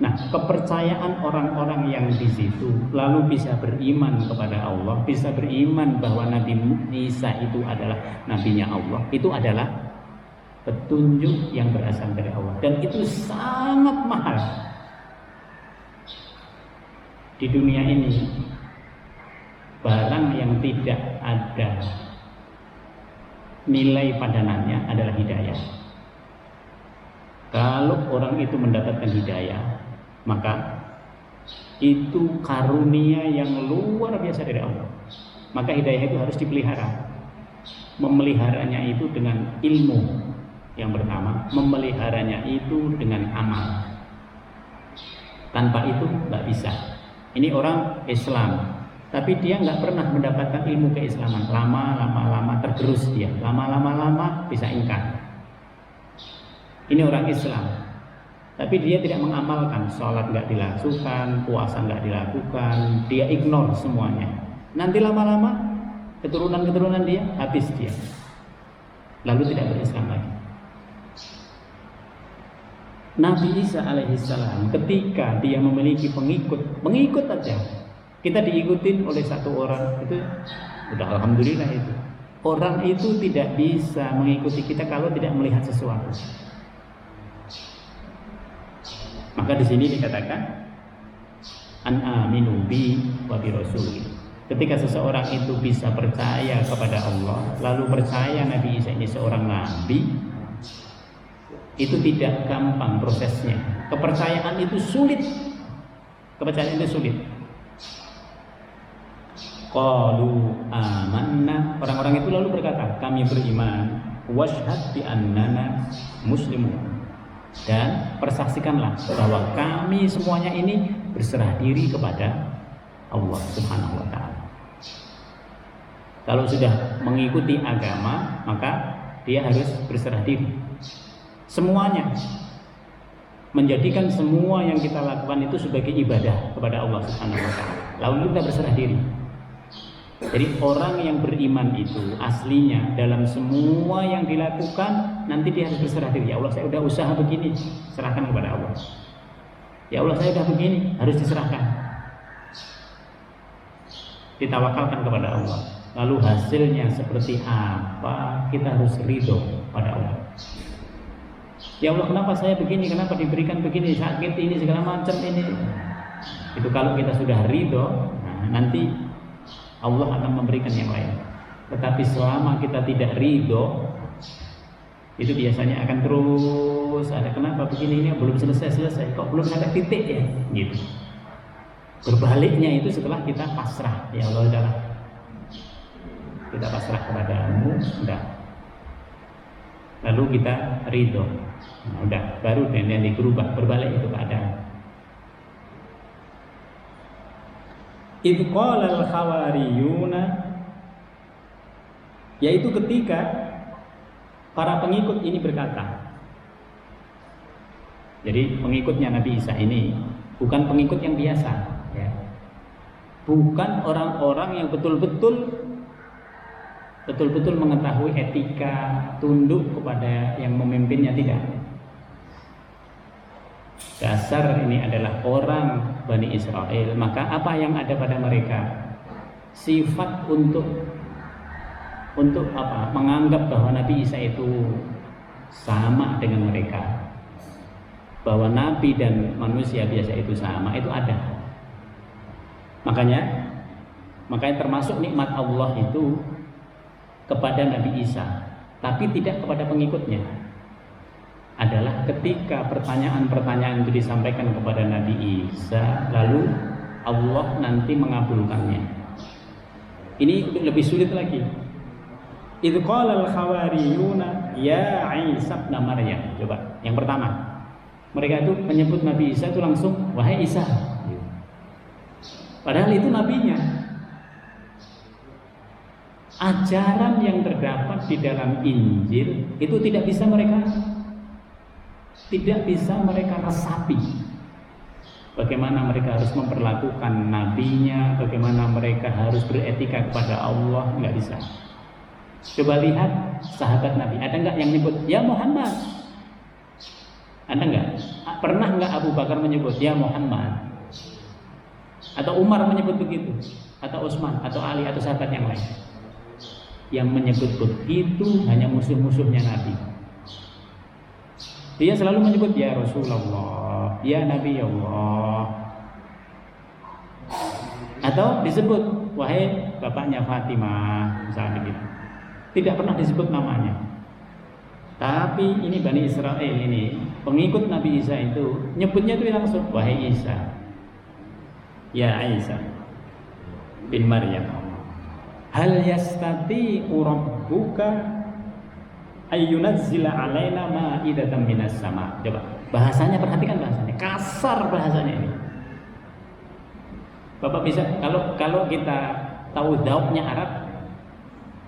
Speaker 1: Nah, kepercayaan orang-orang yang di situ lalu bisa beriman kepada Allah, bisa beriman bahwa Nabi Isa itu adalah nabinya Allah, itu adalah petunjuk yang berasal dari Allah, dan itu sangat mahal di dunia ini. Barang yang tidak ada nilai padanannya adalah hidayah. Kalau orang itu mendapatkan hidayah, maka itu karunia yang luar biasa dari Allah. Maka hidayah itu harus dipelihara. Memeliharanya itu dengan ilmu yang pertama, memeliharanya itu dengan amal. Tanpa itu nggak bisa. Ini orang Islam, tapi dia nggak pernah mendapatkan ilmu keislaman. Lama tergerus dia. Lama bisa ingkar. Ini orang Islam, tapi dia tidak mengamalkan, sholat nggak dilakukan, puasa nggak dilakukan, dia ignore semuanya. Nanti lama-lama keturunan dia habis dia, lalu tidak berislam lagi. Nabi Isa alaihissalam ketika dia memiliki pengikut aja, kita diikutin oleh satu orang, itu udah alhamdulillah itu. Orang itu tidak bisa mengikuti kita kalau tidak melihat sesuatu. Maka di sini dikatakan an aminu bi wa bi rasuli. Ketika seseorang itu bisa percaya kepada Allah, lalu percaya Nabi Isa ini seorang nabi, itu tidak gampang prosesnya. Kepercayaan itu sulit. Kepercayaan itu sulit. Qalu amanna, orang-orang itu lalu berkata, kami beriman, washhad bi annana muslimun. Dan persaksikanlah bahwa kami semuanya ini berserah diri kepada Allah Subhanahu wa ta'ala. Kalau sudah mengikuti agama, maka dia harus berserah diri semuanya, menjadikan semua yang kita lakukan itu sebagai ibadah kepada Allah Subhanahu wa ta'ala. Lalu kita berserah diri. Jadi orang yang beriman itu aslinya dalam semua yang dilakukan, nanti dia harus berserah diri. Ya Allah, saya udah usaha begini, serahkan kepada Allah. Ya Allah, saya udah begini, harus diserahkan, ditawakalkan kepada Allah. Lalu hasilnya seperti apa, kita harus ridho pada Allah. Ya Allah, kenapa saya begini, kenapa diberikan begini, sakit ini, segala macam ini. Itu kalau kita sudah ridho, nanti Allah akan memberikan yang lain. Tetapi selama kita tidak ridho, itu biasanya akan terus ada, kenapa begini, ini belum selesai, kok belum ada titik ya, gitu. Berbaliknya itu setelah kita pasrah, ya Allah udahlah, kita pasrah kepadamu, udah. Lalu kita ridho, nah, udah, baru yang digerubah, berbalik itu keadaan. Idh qala al-hawariyuna, yaitu ketika para pengikut ini berkata. Jadi pengikutnya Nabi Isa ini bukan pengikut yang biasa, ya. Bukan orang-orang yang betul-betul mengetahui etika, tunduk kepada yang memimpinnya, tidak. Dasar ini adalah orang Bani Israel, maka apa yang ada pada mereka? Sifat untuk apa? Menganggap bahwa Nabi Isa itu sama dengan mereka, bahwa Nabi dan manusia biasa itu sama, itu ada. Makanya termasuk nikmat Allah itu kepada Nabi Isa, tapi tidak kepada pengikutnya. Adalah ketika pertanyaan-pertanyaan itu disampaikan kepada Nabi Isa, lalu Allah nanti mengabulkannya. Ini lebih sulit lagi. Idz qala al-hawariyuna ya Isa ibn Maryam. Coba, yang pertama, mereka itu menyebut Nabi Isa itu langsung, wahai Isa. Padahal itu nabinya. Ajaran yang terdapat di dalam Injil itu tidak bisa mereka resapi. Bagaimana mereka harus memperlakukan nabinya, bagaimana mereka harus beretika kepada Allah, nggak bisa. Coba lihat sahabat Nabi, ada nggak yang menyebut ya Muhammad? Ada nggak? Pernah nggak Abu Bakar menyebut ya Muhammad? Atau Umar menyebut begitu? Atau Utsman, atau Ali, atau sahabat yang lain? Yang menyebut begitu hanya musuh-musuhnya Nabi. Dia selalu menyebut ya Rasulullah, ya Nabi Allah. Atau disebut wahai bapaknya Fatimah, misalnya begitu. Tidak pernah disebut namanya. Tapi ini Bani Israel ini, pengikut Nabi Isa itu nyebutnya itu langsung wahai Isa, ya Isa bin Maryam. Hal yastati'u rabbuka ayyunazzila alaina ma'idatan minas sama. Coba bahasanya, perhatikan bahasanya, kasar bahasanya ini. Bapak bisa, kalau kita tahu daubnya Arab,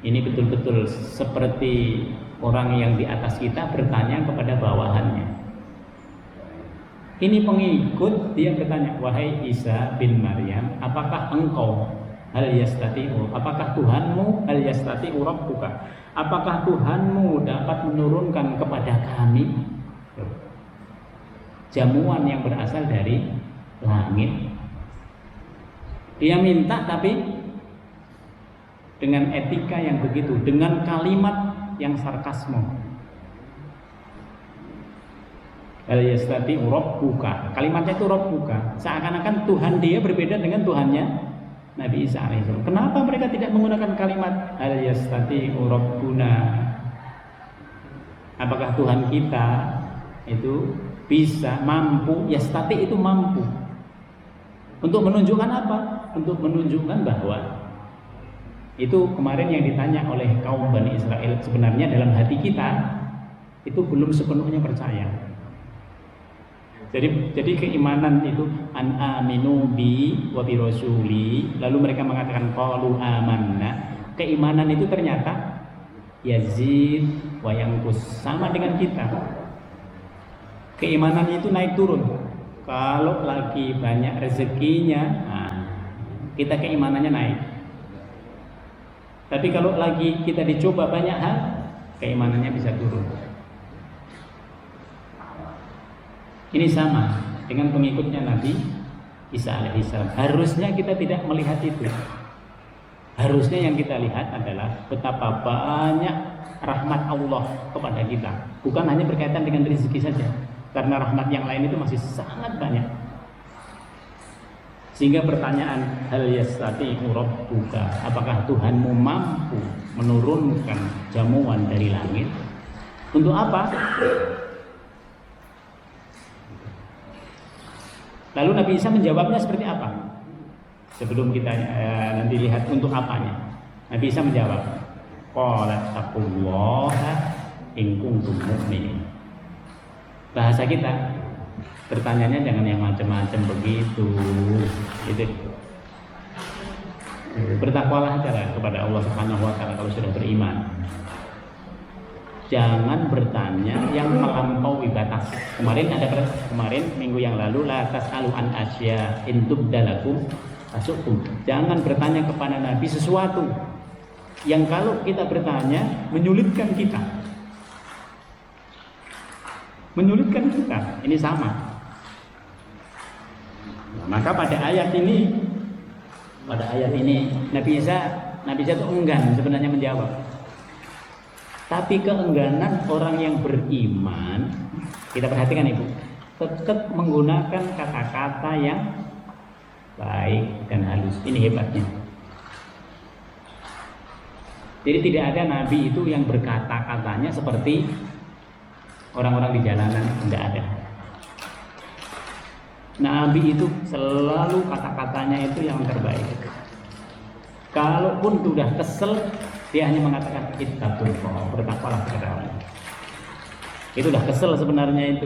Speaker 1: ini betul-betul seperti orang yang di atas kita bertanya kepada bawahannya. Ini pengikut, dia bertanya, wahai Isa bin Maryam, apakah engkau hal yastati'u, apakah Tuhanmu hal yastati'u rabbuka, apakah Tuhanmu dapat menurunkan kepada kami jamuan yang berasal dari langit? Dia minta tapi dengan etika yang begitu, dengan kalimat yang sarkasme. Hal yastati'u rabbuka, kalimatnya itu rabbuka, seakan-akan Tuhan dia berbeda dengan Tuhannya Nabi Isa alaihissalam. Kenapa mereka tidak menggunakan kalimat hal yastati'u rabbuna? Apakah Tuhan kita itu bisa, mampu? Yastati itu mampu. Untuk menunjukkan apa? Untuk menunjukkan bahwa itu kemarin yang ditanya oleh kaum Bani Israel, sebenarnya dalam hati kita itu belum sepenuhnya percaya. Jadi keimanan itu an aminu bi wa bi rasuli, lalu mereka mengatakan qalu amanna. Keimanan itu ternyata yazid wa yanqus, sama dengan kita. Keimanan itu naik turun. Kalau lagi banyak rezekinya, kita keimanannya naik. Tapi kalau lagi kita dicoba banyak hal, keimanannya bisa turun. Ini sama dengan pengikutnya Nabi Isa alaihissalam. Harusnya kita tidak melihat itu. Harusnya yang kita lihat adalah betapa banyak rahmat Allah kepada kita. Bukan hanya berkaitan dengan rezeki saja, karena rahmat yang lain itu masih sangat banyak. Sehingga pertanyaan hal yastati'u rabbuka, apakah Tuhanmu mampu menurunkan jamuan dari langit? Untuk apa? Lalu Nabi Isa menjawabnya seperti apa? Sebelum kita nanti lihat untuk apanya, Nabi Isa menjawab, qala taqullaha in kuntum mu'minin. Bahasa kita, bertanyanya jangan yang macam-macam begitu. Gitu. Bertakwalah kepada Allah Subhanahu wa taala kalau sudah beriman. Jangan bertanya yang melampaui batas. Kemarin minggu yang lalu, la tasalu an asya in tubdalakum tasukum. Jangan bertanya kepada Nabi sesuatu yang kalau kita bertanya menyulitkan kita. Menyulitkan kita. Ini sama. Nah, maka pada ayat ini Nabi Isa itu enggan sebenarnya menjawab. Tapi keengganan orang yang beriman, kita perhatikan Ibu, tetap menggunakan kata-kata yang baik dan halus. Ini hebatnya. Jadi tidak ada Nabi itu yang berkata-katanya seperti orang-orang di jalanan, tidak ada. Nabi itu selalu kata-katanya itu yang terbaik. Kalaupun sudah kesel, dia hanya mengatakan ittaqullah, bertakwalah kepada Allah. Itu udah kesel sebenarnya itu.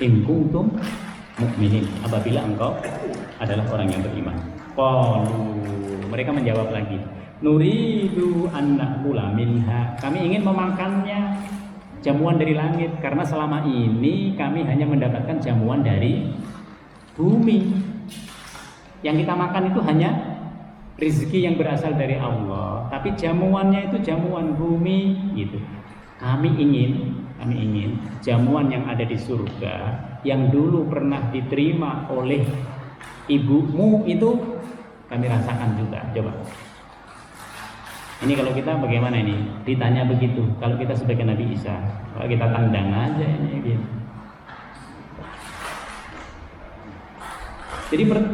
Speaker 1: In kuntum mu'minin, apabila engkau adalah orang yang beriman. Qalu, mereka menjawab lagi, nuridu an na'kula minha, kami ingin memakannya jamuan dari langit, karena selama ini kami hanya mendapatkan jamuan dari bumi. Yang kita makan itu hanya rezeki yang berasal dari Allah, tapi jamuannya itu jamuan bumi gitu. Kami ingin jamuan yang ada di surga, yang dulu pernah diterima oleh ibumu, itu kami rasakan juga. Coba. Ini kalau kita bagaimana ini? Ditanya begitu. Kalau kita sebagai Nabi Isa, kalau kita tandang aja ini gitu.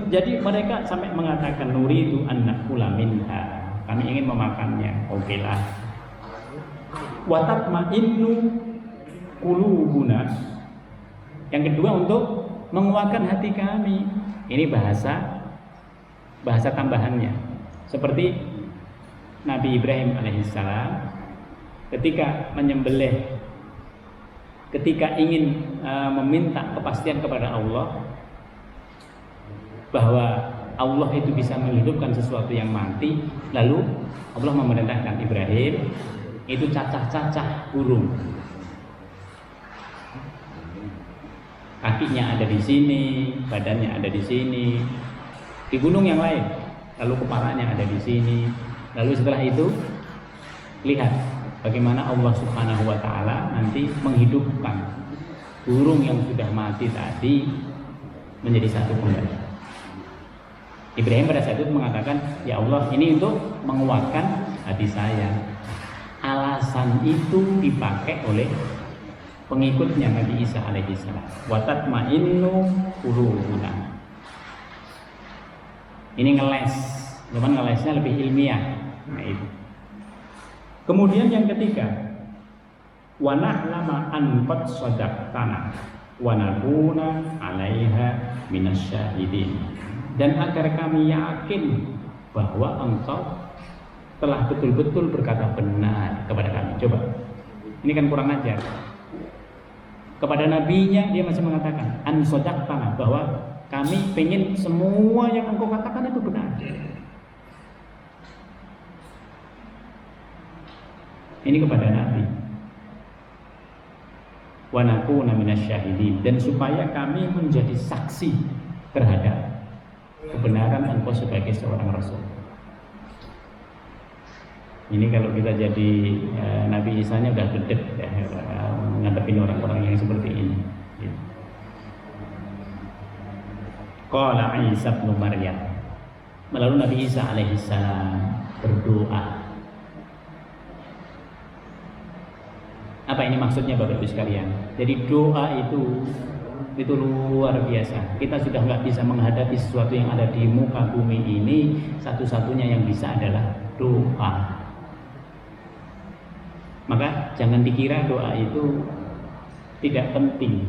Speaker 1: Jadi mereka sampai mengatakan nuridu an na'kula minha, kami ingin memakannya. Oke lah. Wa tatma'innu qulubuna. Yang kedua, untuk menguatkan hati kami. Ini bahasa tambahannya. Seperti Nabi Ibrahim alaihissalam ketika menyembelih, ketika ingin meminta kepastian kepada Allah bahwa Allah itu bisa menghidupkan sesuatu yang mati, lalu Allah memerintahkan Ibrahim itu cacah-cacah burung. kakinya ada di sini, badannya ada di sini, di gunung yang lain, lalu kepalanya ada di sini. Lalu setelah itu lihat bagaimana Allah Subhanahu wa taala nanti menghidupkan burung yang sudah mati tadi menjadi satu kembali. Ibrahim pada saat itu mengatakan, ya Allah, ini untuk menguatkan hati saya. Alasan itu dipakai oleh pengikutnya Nabi Isa alaihissalam. Wa tatma'innu qulubuna. Ini ngeles, cuman ngelesnya lebih ilmiah. Nah itu. Kemudian yang ketiga, wa na'lama an qad sadaqtana wa nakuna 'alaiha minasyahidin. Dan agar kami yakin bahwa engkau telah betul-betul berkata benar kepada kami. Coba, ini kan kurang ajar. Kepada nabinya dia masih mengatakan an sadaqtana, bahwa kami pengen semua yang engkau katakan itu benar. Ini kepada nabi. Wa nakuna minasyahidin, dan supaya kami menjadi saksi terhadap kebenaran engkau sebagai seorang rasul. Ini kalau kita jadi Nabi Isa-nya udah gede ya, ngadepin orang-orang yang seperti ini. Qala Isa bin Maryam. Lalu Nabi Isa alaihissalam berdoa. Apa ini maksudnya Bapak Ibu sekalian? Jadi doa itu luar biasa. Kita sudah nggak bisa menghadapi sesuatu yang ada di muka bumi ini, satu-satunya yang bisa adalah doa. Maka jangan dikira doa itu tidak penting.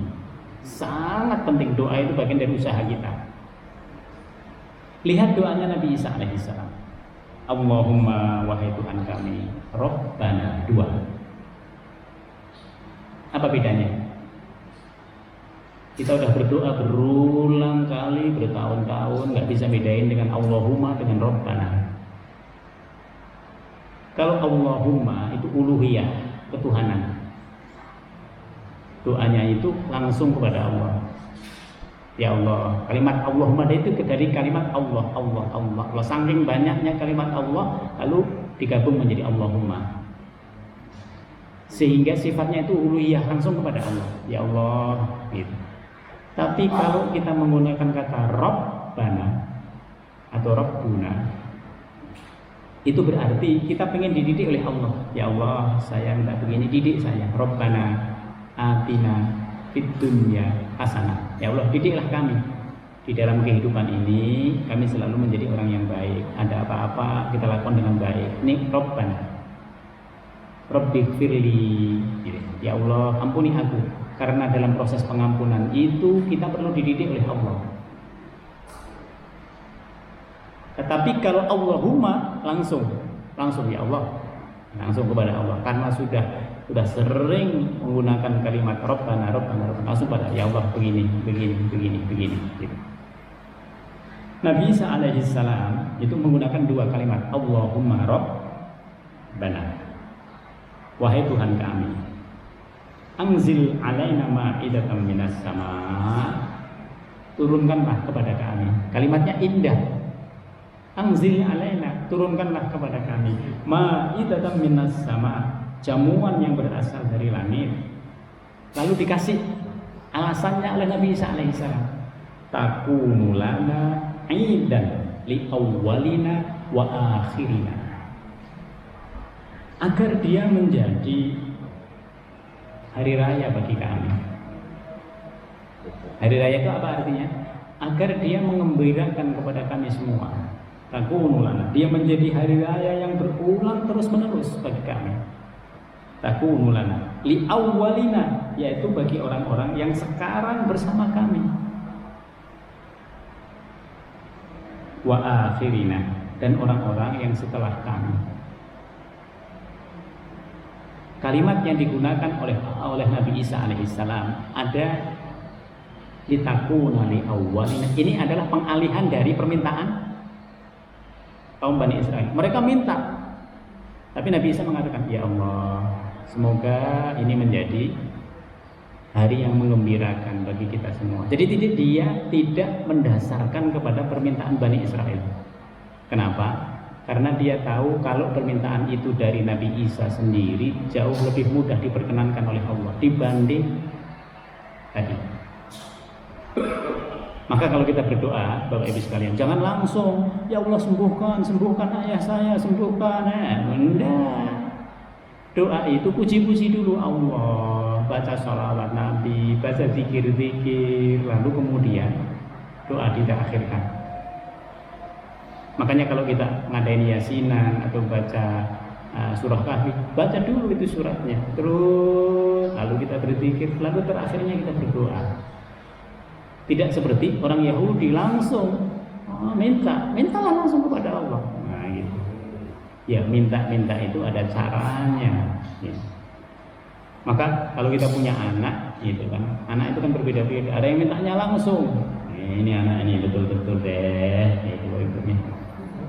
Speaker 1: Sangat penting. Doa itu bagian dari usaha kita. Lihat doanya Nabi Isa alaihissalam. Allahumma, wahai Tuhan kami, Rabbana, dua. Apa bedanya? Kita udah berdoa berulang kali, bertahun-tahun, nggak bisa bedain dengan Allahumma dengan Rabbana. Kalau Allahumma itu uluhiyah, ketuhanan. Doanya itu langsung kepada Allah. Ya Allah, kalimat Allahumma itu dari kalimat Allah, Allah, Allah. Kalau saking banyaknya kalimat Allah, lalu digabung menjadi Allahumma. Sehingga sifatnya itu uluhiyah, langsung kepada Allah. Ya Allah, gitu. Tapi kalau kita menggunakan kata Rabbana atau Rabbuna, itu berarti kita pengen dididik oleh Allah. Ya Allah, saya minta begini, didik saya. Rabbana atina fid dunya hasanah. Ya Allah, didiklah kami di dalam kehidupan ini. Kami selalu menjadi orang yang baik. Ada apa-apa kita lakukan dengan baik. Ini Rabbana. Rabbighfirli. Ya Allah, ampuni aku. Karena dalam proses pengampunan itu kita perlu dididik oleh Allah. Tetapi kalau Allahumma langsung ya Allah, langsung kepada Allah, karena sudah sering menggunakan kalimat Rabbana, langsung pada ya Allah, begini gitu. Nabi Isa alaihissalam itu menggunakan dua kalimat, Allahumma Rabbana, wahai Tuhan kami, anzil alaina ma'idatan minas sama, turunkanlah kepada kami. Kalimatnya indah. Anzil alaina, turunkanlah kepada kami ma'idatan minas sama, jamuan yang berasal dari langit. Lalu dikasih alasannya oleh Nabi Isa alaihissalam, takunu lana aidan li awwalina wa akhirina, agar dia menjadi hari raya bagi kami. Hari raya itu apa artinya? Agar dia mengembirakan kepada kami semua. Takunu lana, dia menjadi hari raya yang berulang terus menerus bagi kami. Takunu lana li awwalina, yaitu bagi orang-orang yang sekarang bersama kami. Wa akhirina, dan orang-orang yang setelah kami. Kalimat yang digunakan oleh Nabi Isa alaihissalam ada litakuna li awwalina. Ini adalah pengalihan dari permintaan kaum Bani Israel. Mereka minta, tapi Nabi Isa mengatakan, ya Allah, semoga ini menjadi hari yang menggembirakan bagi kita semua. Jadi dia tidak mendasarkan kepada permintaan Bani Israel. Kenapa? Karena dia tahu kalau permintaan itu dari Nabi Isa sendiri jauh lebih mudah diperkenankan oleh Allah dibanding tadi. Maka kalau kita berdoa, Bapak Ibu sekalian, jangan langsung, ya Allah sembuhkan ayah saya, sembuhkan. Enggak. Doa itu puji-puji dulu Allah, baca sholawat Nabi, baca zikir-zikir, lalu kemudian doa diakhirkan. Makanya kalau kita ngadain yasinan atau baca surah kahfi, baca dulu itu suratnya, terus lalu kita berzikir, lalu terakhirnya kita berdoa. Tidak seperti orang Yahudi langsung mintalah langsung kepada Allah. Nah gitu. Ya minta itu ada caranya. Ya. Maka kalau kita punya anak, gitu kan, anak itu kan berbeda-beda. Ada yang mintanya langsung. Ini anak ini betul-betul deh, itu ibunya.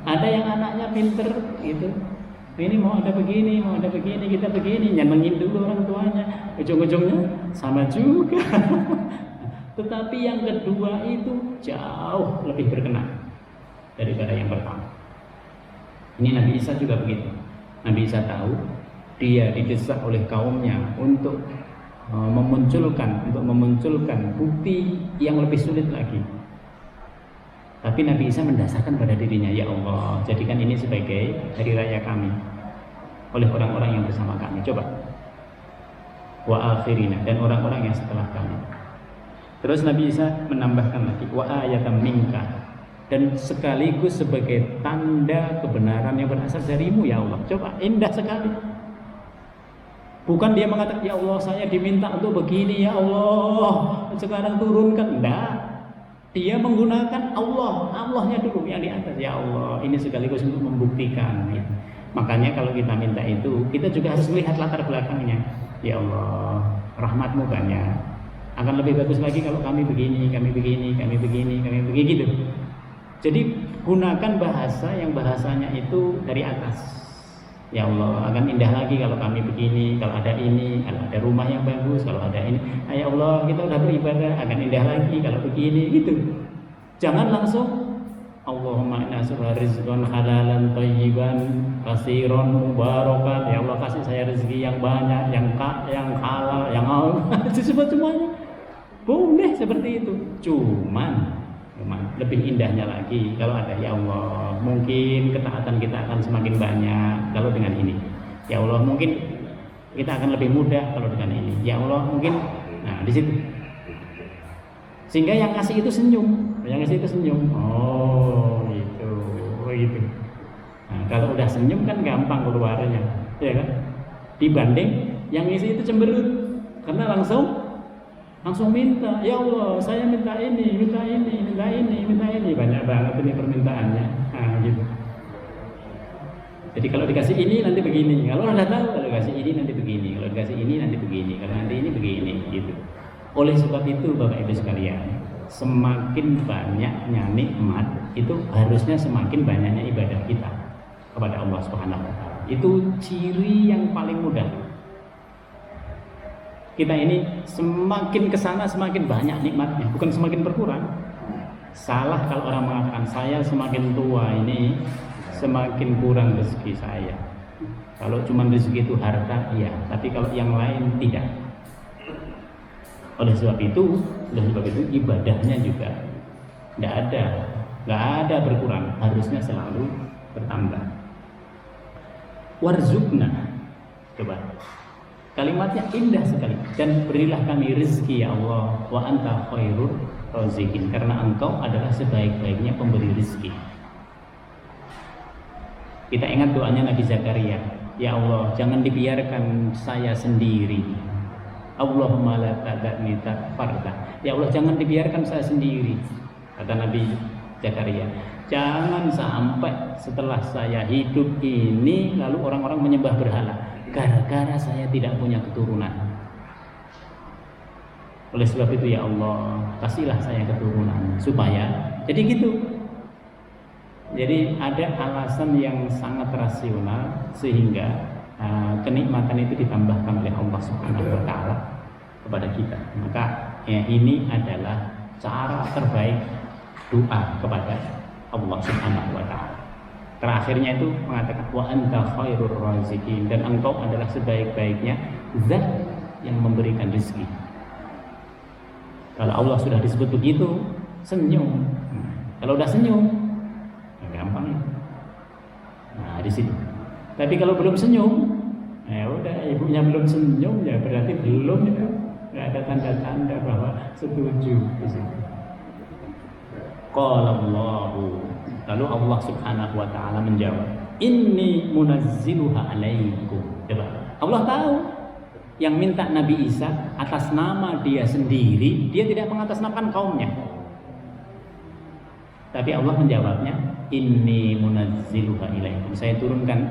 Speaker 1: Ada yang anaknya pinter, gitu. Ini mau ada begini, kita begini, nyenengin dulu orang tuanya. Ujung-ujungnya sama juga. Tetapi yang kedua itu jauh lebih berkenan daripada yang pertama. Ini Nabi Isa juga begitu. Nabi Isa tahu dia didesak oleh kaumnya untuk memunculkan bukti yang lebih sulit lagi. Tapi Nabi Isa mendasarkan pada dirinya, ya Allah, jadikan ini sebagai hari raya kami oleh orang-orang yang bersama kami. Coba. Wa akhirina, dan orang-orang yang setelah kami. Terus Nabi Isa menambahkan lagi, wa ayatam minka, dan sekaligus sebagai tanda kebenaran yang berasal darimu ya Allah. Coba, indah sekali. Bukan dia mengatakan, ya Allah saya diminta untuk begini ya Allah, sekarang turunkan. Enggak. Dia menggunakan Allahnya dulu yang di atas. Ya Allah, ini sekaligus untuk membuktikan. Makanya kalau kita minta itu, kita juga harus melihat latar belakangnya. Ya Allah, rahmatmu banyak. Akan lebih bagus lagi kalau kami begini gitu. Jadi gunakan bahasa yang bahasanya itu dari atas. Ya Allah, akan indah lagi kalau kami begini, kalau ada ini, kalau ada rumah yang bagus, kalau ada ini. Ya Allah, kita udah beribadah, akan indah lagi kalau begini gitu. Jangan langsung Allahumma inna nas'aluka rizqan halalan thayyiban katsiran mubarakan. Ya Allah, kasih saya rezeki yang banyak, yang halal, yang disebut semuanya. Boleh seperti itu. Cuman lebih indahnya lagi kalau ada ya Allah, mungkin ketaatan kita akan semakin banyak kalau dengan ini. Ya Allah, mungkin kita akan lebih mudah kalau dengan ini. Ya Allah, mungkin di situ. Sehingga yang ngasih itu senyum. Oh, gitu. Nah, kalau udah senyum kan gampang keluarnya, ya kan? Dibanding yang ngisi itu cemberut, karena langsung minta, ya Allah saya minta ini, banyak banget ini permintaannya. Nah gitu. Jadi kalau dikasih ini nanti begini, kalau Anda tahu kalau dikasih ini nanti begini, kalau dikasih ini nanti begini, kalau nanti ini begini gitu. Oleh sebab itu Bapak Ibu sekalian, semakin banyaknya nikmat itu harusnya semakin banyaknya ibadah kita kepada Allah Subhanahu wa taala. Itu ciri yang paling mudah. Kita ini semakin kesana semakin banyak nikmatnya, bukan semakin berkurang. Salah kalau orang mengatakan saya semakin tua ini semakin kurang rezeki saya. Kalau cuma rezeki itu harta, iya, tapi kalau yang lain tidak. Oleh sebab itu ibadahnya juga nggak ada berkurang, harusnya selalu bertambah. Warzukna, coba. Kalimatnya indah sekali. Dan berilah kami rezeki ya Allah, wa anta khairur razikin, karena engkau adalah sebaik-baiknya pemberi rezeki. Kita ingat doanya Nabi Zakaria, ya Allah jangan dibiarkan saya sendiri. Allahumma la tad'ni farda. Ya Allah jangan dibiarkan saya sendiri. Kata Nabi Zakaria, jangan sampai setelah saya hidup ini lalu orang-orang menyembah berhala gara-gara saya tidak punya keturunan. Oleh sebab itu ya Allah, kasihlah saya keturunan supaya jadi gitu. Jadi ada alasan yang sangat rasional sehingga kenikmatan itu ditambahkan oleh Allah Subhanahu wa taala. kepada kita. Maka ini adalah cara terbaik doa kepada Allah Subhanahu wa taala. Terakhirnya itu mengatakan wa anta khairur raziqin, dan engkau adalah sebaik-baiknya zat yang memberikan rezeki. Kalau Allah sudah disebut begitu, senyum. Kalau udah senyum, gampang. Nah, di situ. Tapi kalau belum senyum, ya udah, ibunya belum senyum, ya berarti belum itu. Nggak ada tanda-tanda bahwa setuju di situ. Qala Allahu, lalu Allah Subhanahu wa taala menjawab, inni munazziluha alaikum. Coba. Allah tahu yang minta Nabi Isa atas nama dia sendiri, dia tidak mengatasnamakan kaumnya. Tapi Allah menjawabnya, inni munazziluha ilaikum. Saya turunkan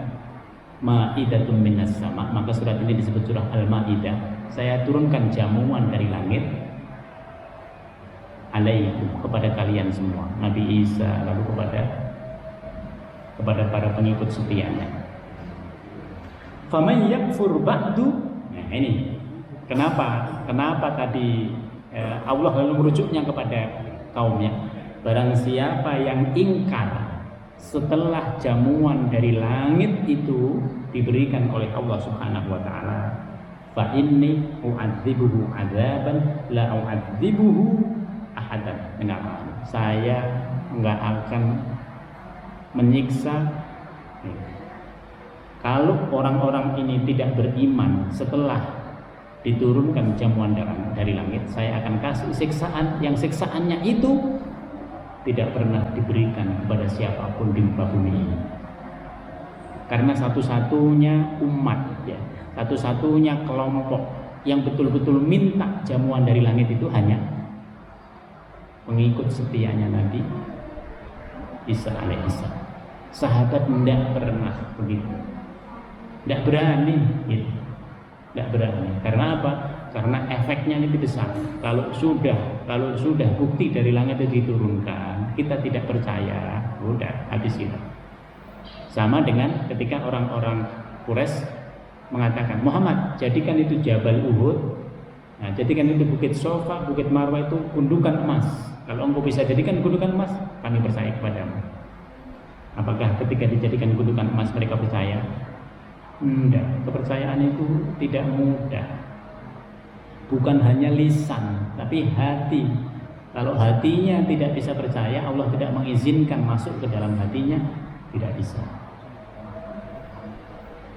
Speaker 1: ma'idatun minas sama. Maka surat ini disebut surah Al-Maidah. Saya turunkan jamuan dari langit alaikum, kepada kalian semua, Nabi Isa, lalu kepada para pengikut setianya. Faman yakfur ba'du. Nah, ini kenapa tadi Allah lalu merujuknya kepada kaumnya. Barang siapa yang ingkar setelah jamuan dari langit itu diberikan oleh Allah Subhanahu wa taala, fa inni u'adzibuhu 'adzaban la u'adzibuhu ahadan. Kenapa? Saya enggak akan menyiksa kalau orang-orang ini tidak beriman setelah diturunkan jamuan dari langit. Saya akan kasih siksaan yang siksaannya itu tidak pernah diberikan kepada siapapun di muka bumi ini. Karena satu-satunya umat, ya, satu-satunya kelompok yang betul-betul minta jamuan dari langit itu hanya pengikut setianya Nabi Isa alaihissalam. Sahabat tidak pernah begitu, tidak berani gitu. Tidak berani. Karena apa? Karena efeknya ini besar. Kalau sudah bukti dari langit itu diturunkan, kita tidak percaya, udah habis kita. Sama dengan ketika orang-orang Quraisy mengatakan, Muhammad, jadikan itu Jabal Uhud, nah, jadikan itu Bukit Sofa, Bukit Marwah itu gundukan emas. Kalau engkau bisa jadikan gundukan emas, kami percaya kepadamu. Apakah ketika dijadikan gundukan emas mereka percaya? Tidak. Kepercayaan itu tidak mudah. Bukan hanya lisan, tapi hati. Kalau hatinya tidak bisa percaya, Allah tidak mengizinkan masuk ke dalam hatinya, tidak bisa.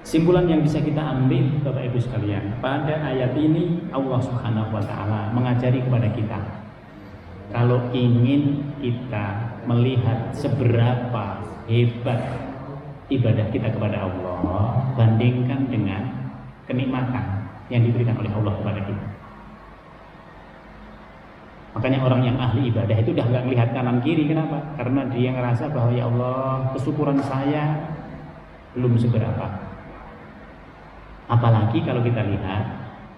Speaker 1: Simpulan yang bisa kita ambil, Bapak Ibu sekalian, pada ayat ini Allah Subhanahu wa taala mengajari kepada kita, kalau ingin kita melihat seberapa hebat ibadah kita kepada Allah, bandingkan dengan kenikmatan yang diberikan oleh Allah kepada kita. Makanya orang yang ahli ibadah itu udah gak melihat kanan kiri. Kenapa? Karena dia ngerasa bahwa ya Allah, kesyukuran saya belum seberapa. Apalagi kalau kita lihat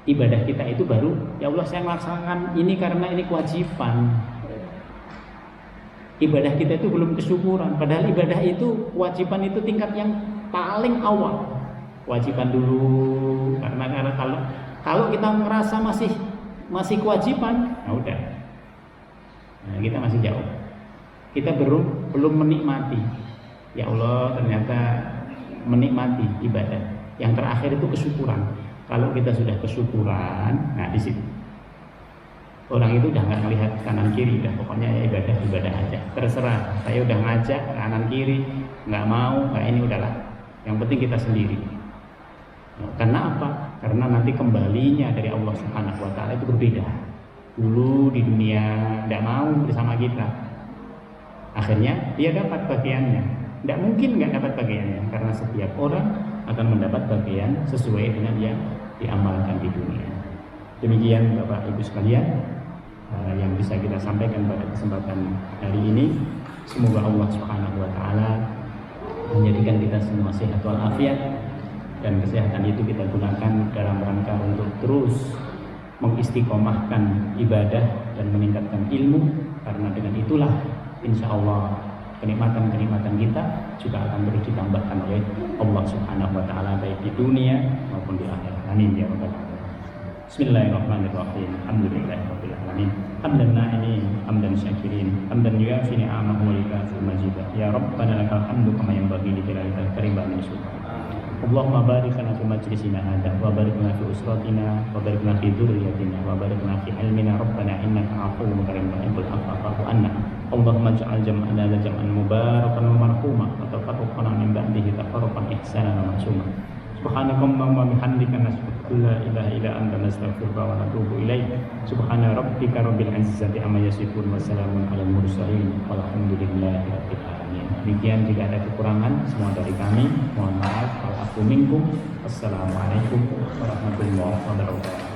Speaker 1: ibadah kita itu baru, ya Allah saya melaksanakan ini karena ini kewajiban. Ibadah kita itu belum kesyukuran. Padahal ibadah itu, kewajiban itu tingkat yang paling awal. Kewajiban dulu. Karena kalau kita merasa masih kewajiban, ya udah. Nah, kita masih jauh. Kita belum menikmati. Ya Allah, ternyata menikmati ibadah. Yang terakhir itu kesyukuran. Kalau kita sudah kesyukuran, nah di situ orang itu udah nggak melihat kanan kiri, udah pokoknya ya ibadah aja. Terserah. Saya udah ngajak kanan kiri, nggak mau, kayak ini udahlah. Yang penting kita sendiri. Nah, karena apa? Karena nanti kembalinya dari Allah Subhanahu wa taala itu berbeda. Dulu di dunia tidak mau bersama kita, akhirnya dia dapat bagiannya. Tidak mungkin nggak dapat bagiannya, karena setiap orang akan mendapat bagian sesuai dengan yang diamalkan di dunia. Demikian Bapak Ibu sekalian yang bisa kita sampaikan pada kesempatan hari ini. Semoga Allah Subhanahu wa taala menjadikan kita semua sehat walafiat, dan kesehatan itu kita gunakan dalam rangka untuk terus mengistiqomahkan ibadah dan meningkatkan ilmu, karena dengan itulah insya Allah kenikmatan-kenikmatan kita juga akan terus ditambahkan oleh Allah Subhanahu wa taala baik di dunia maupun di akhirat. Amin ya rabbal alamin. Bismillahirrahmanirrahim. Alhamdulillahirabbil alamin. Hamdan na'imin, hamdan syakirin, hamdan yuafi ni'amahu wa yukafi majidah. Ya Rabbana lakal hamdu kama yanbaghi li jalalikal karim wa min sultanik. Allahumma barik lana fi majlisina hadha wa barik lana fi usratina wa barik lana fi dzurriyyatina wa barik lana fi ilmina rabbana innaka afuwwun karim tuhibbul afwa fa'fu anna. Allahumma ij'al jam'ana hadha jam'an mubarakan wa marhuma wa tafarraqana min ba'dihi tafarruqan ihsanan wa ma'suma. Subhanakallahumma wa bihamdika nasyhadu an la ilaha illa anta nastaghfiruka wa natubu ilaik. Subhana rabbika rabbil izzati amma yasifun wa salamun alal mursalin walhamdulillahi rabbil alamin. Demikian, jika ada kekurangan semua dari kami, mohon maaf. Kalau aku minkum. Assalamualaikum warahmatullahi wabarakatuh.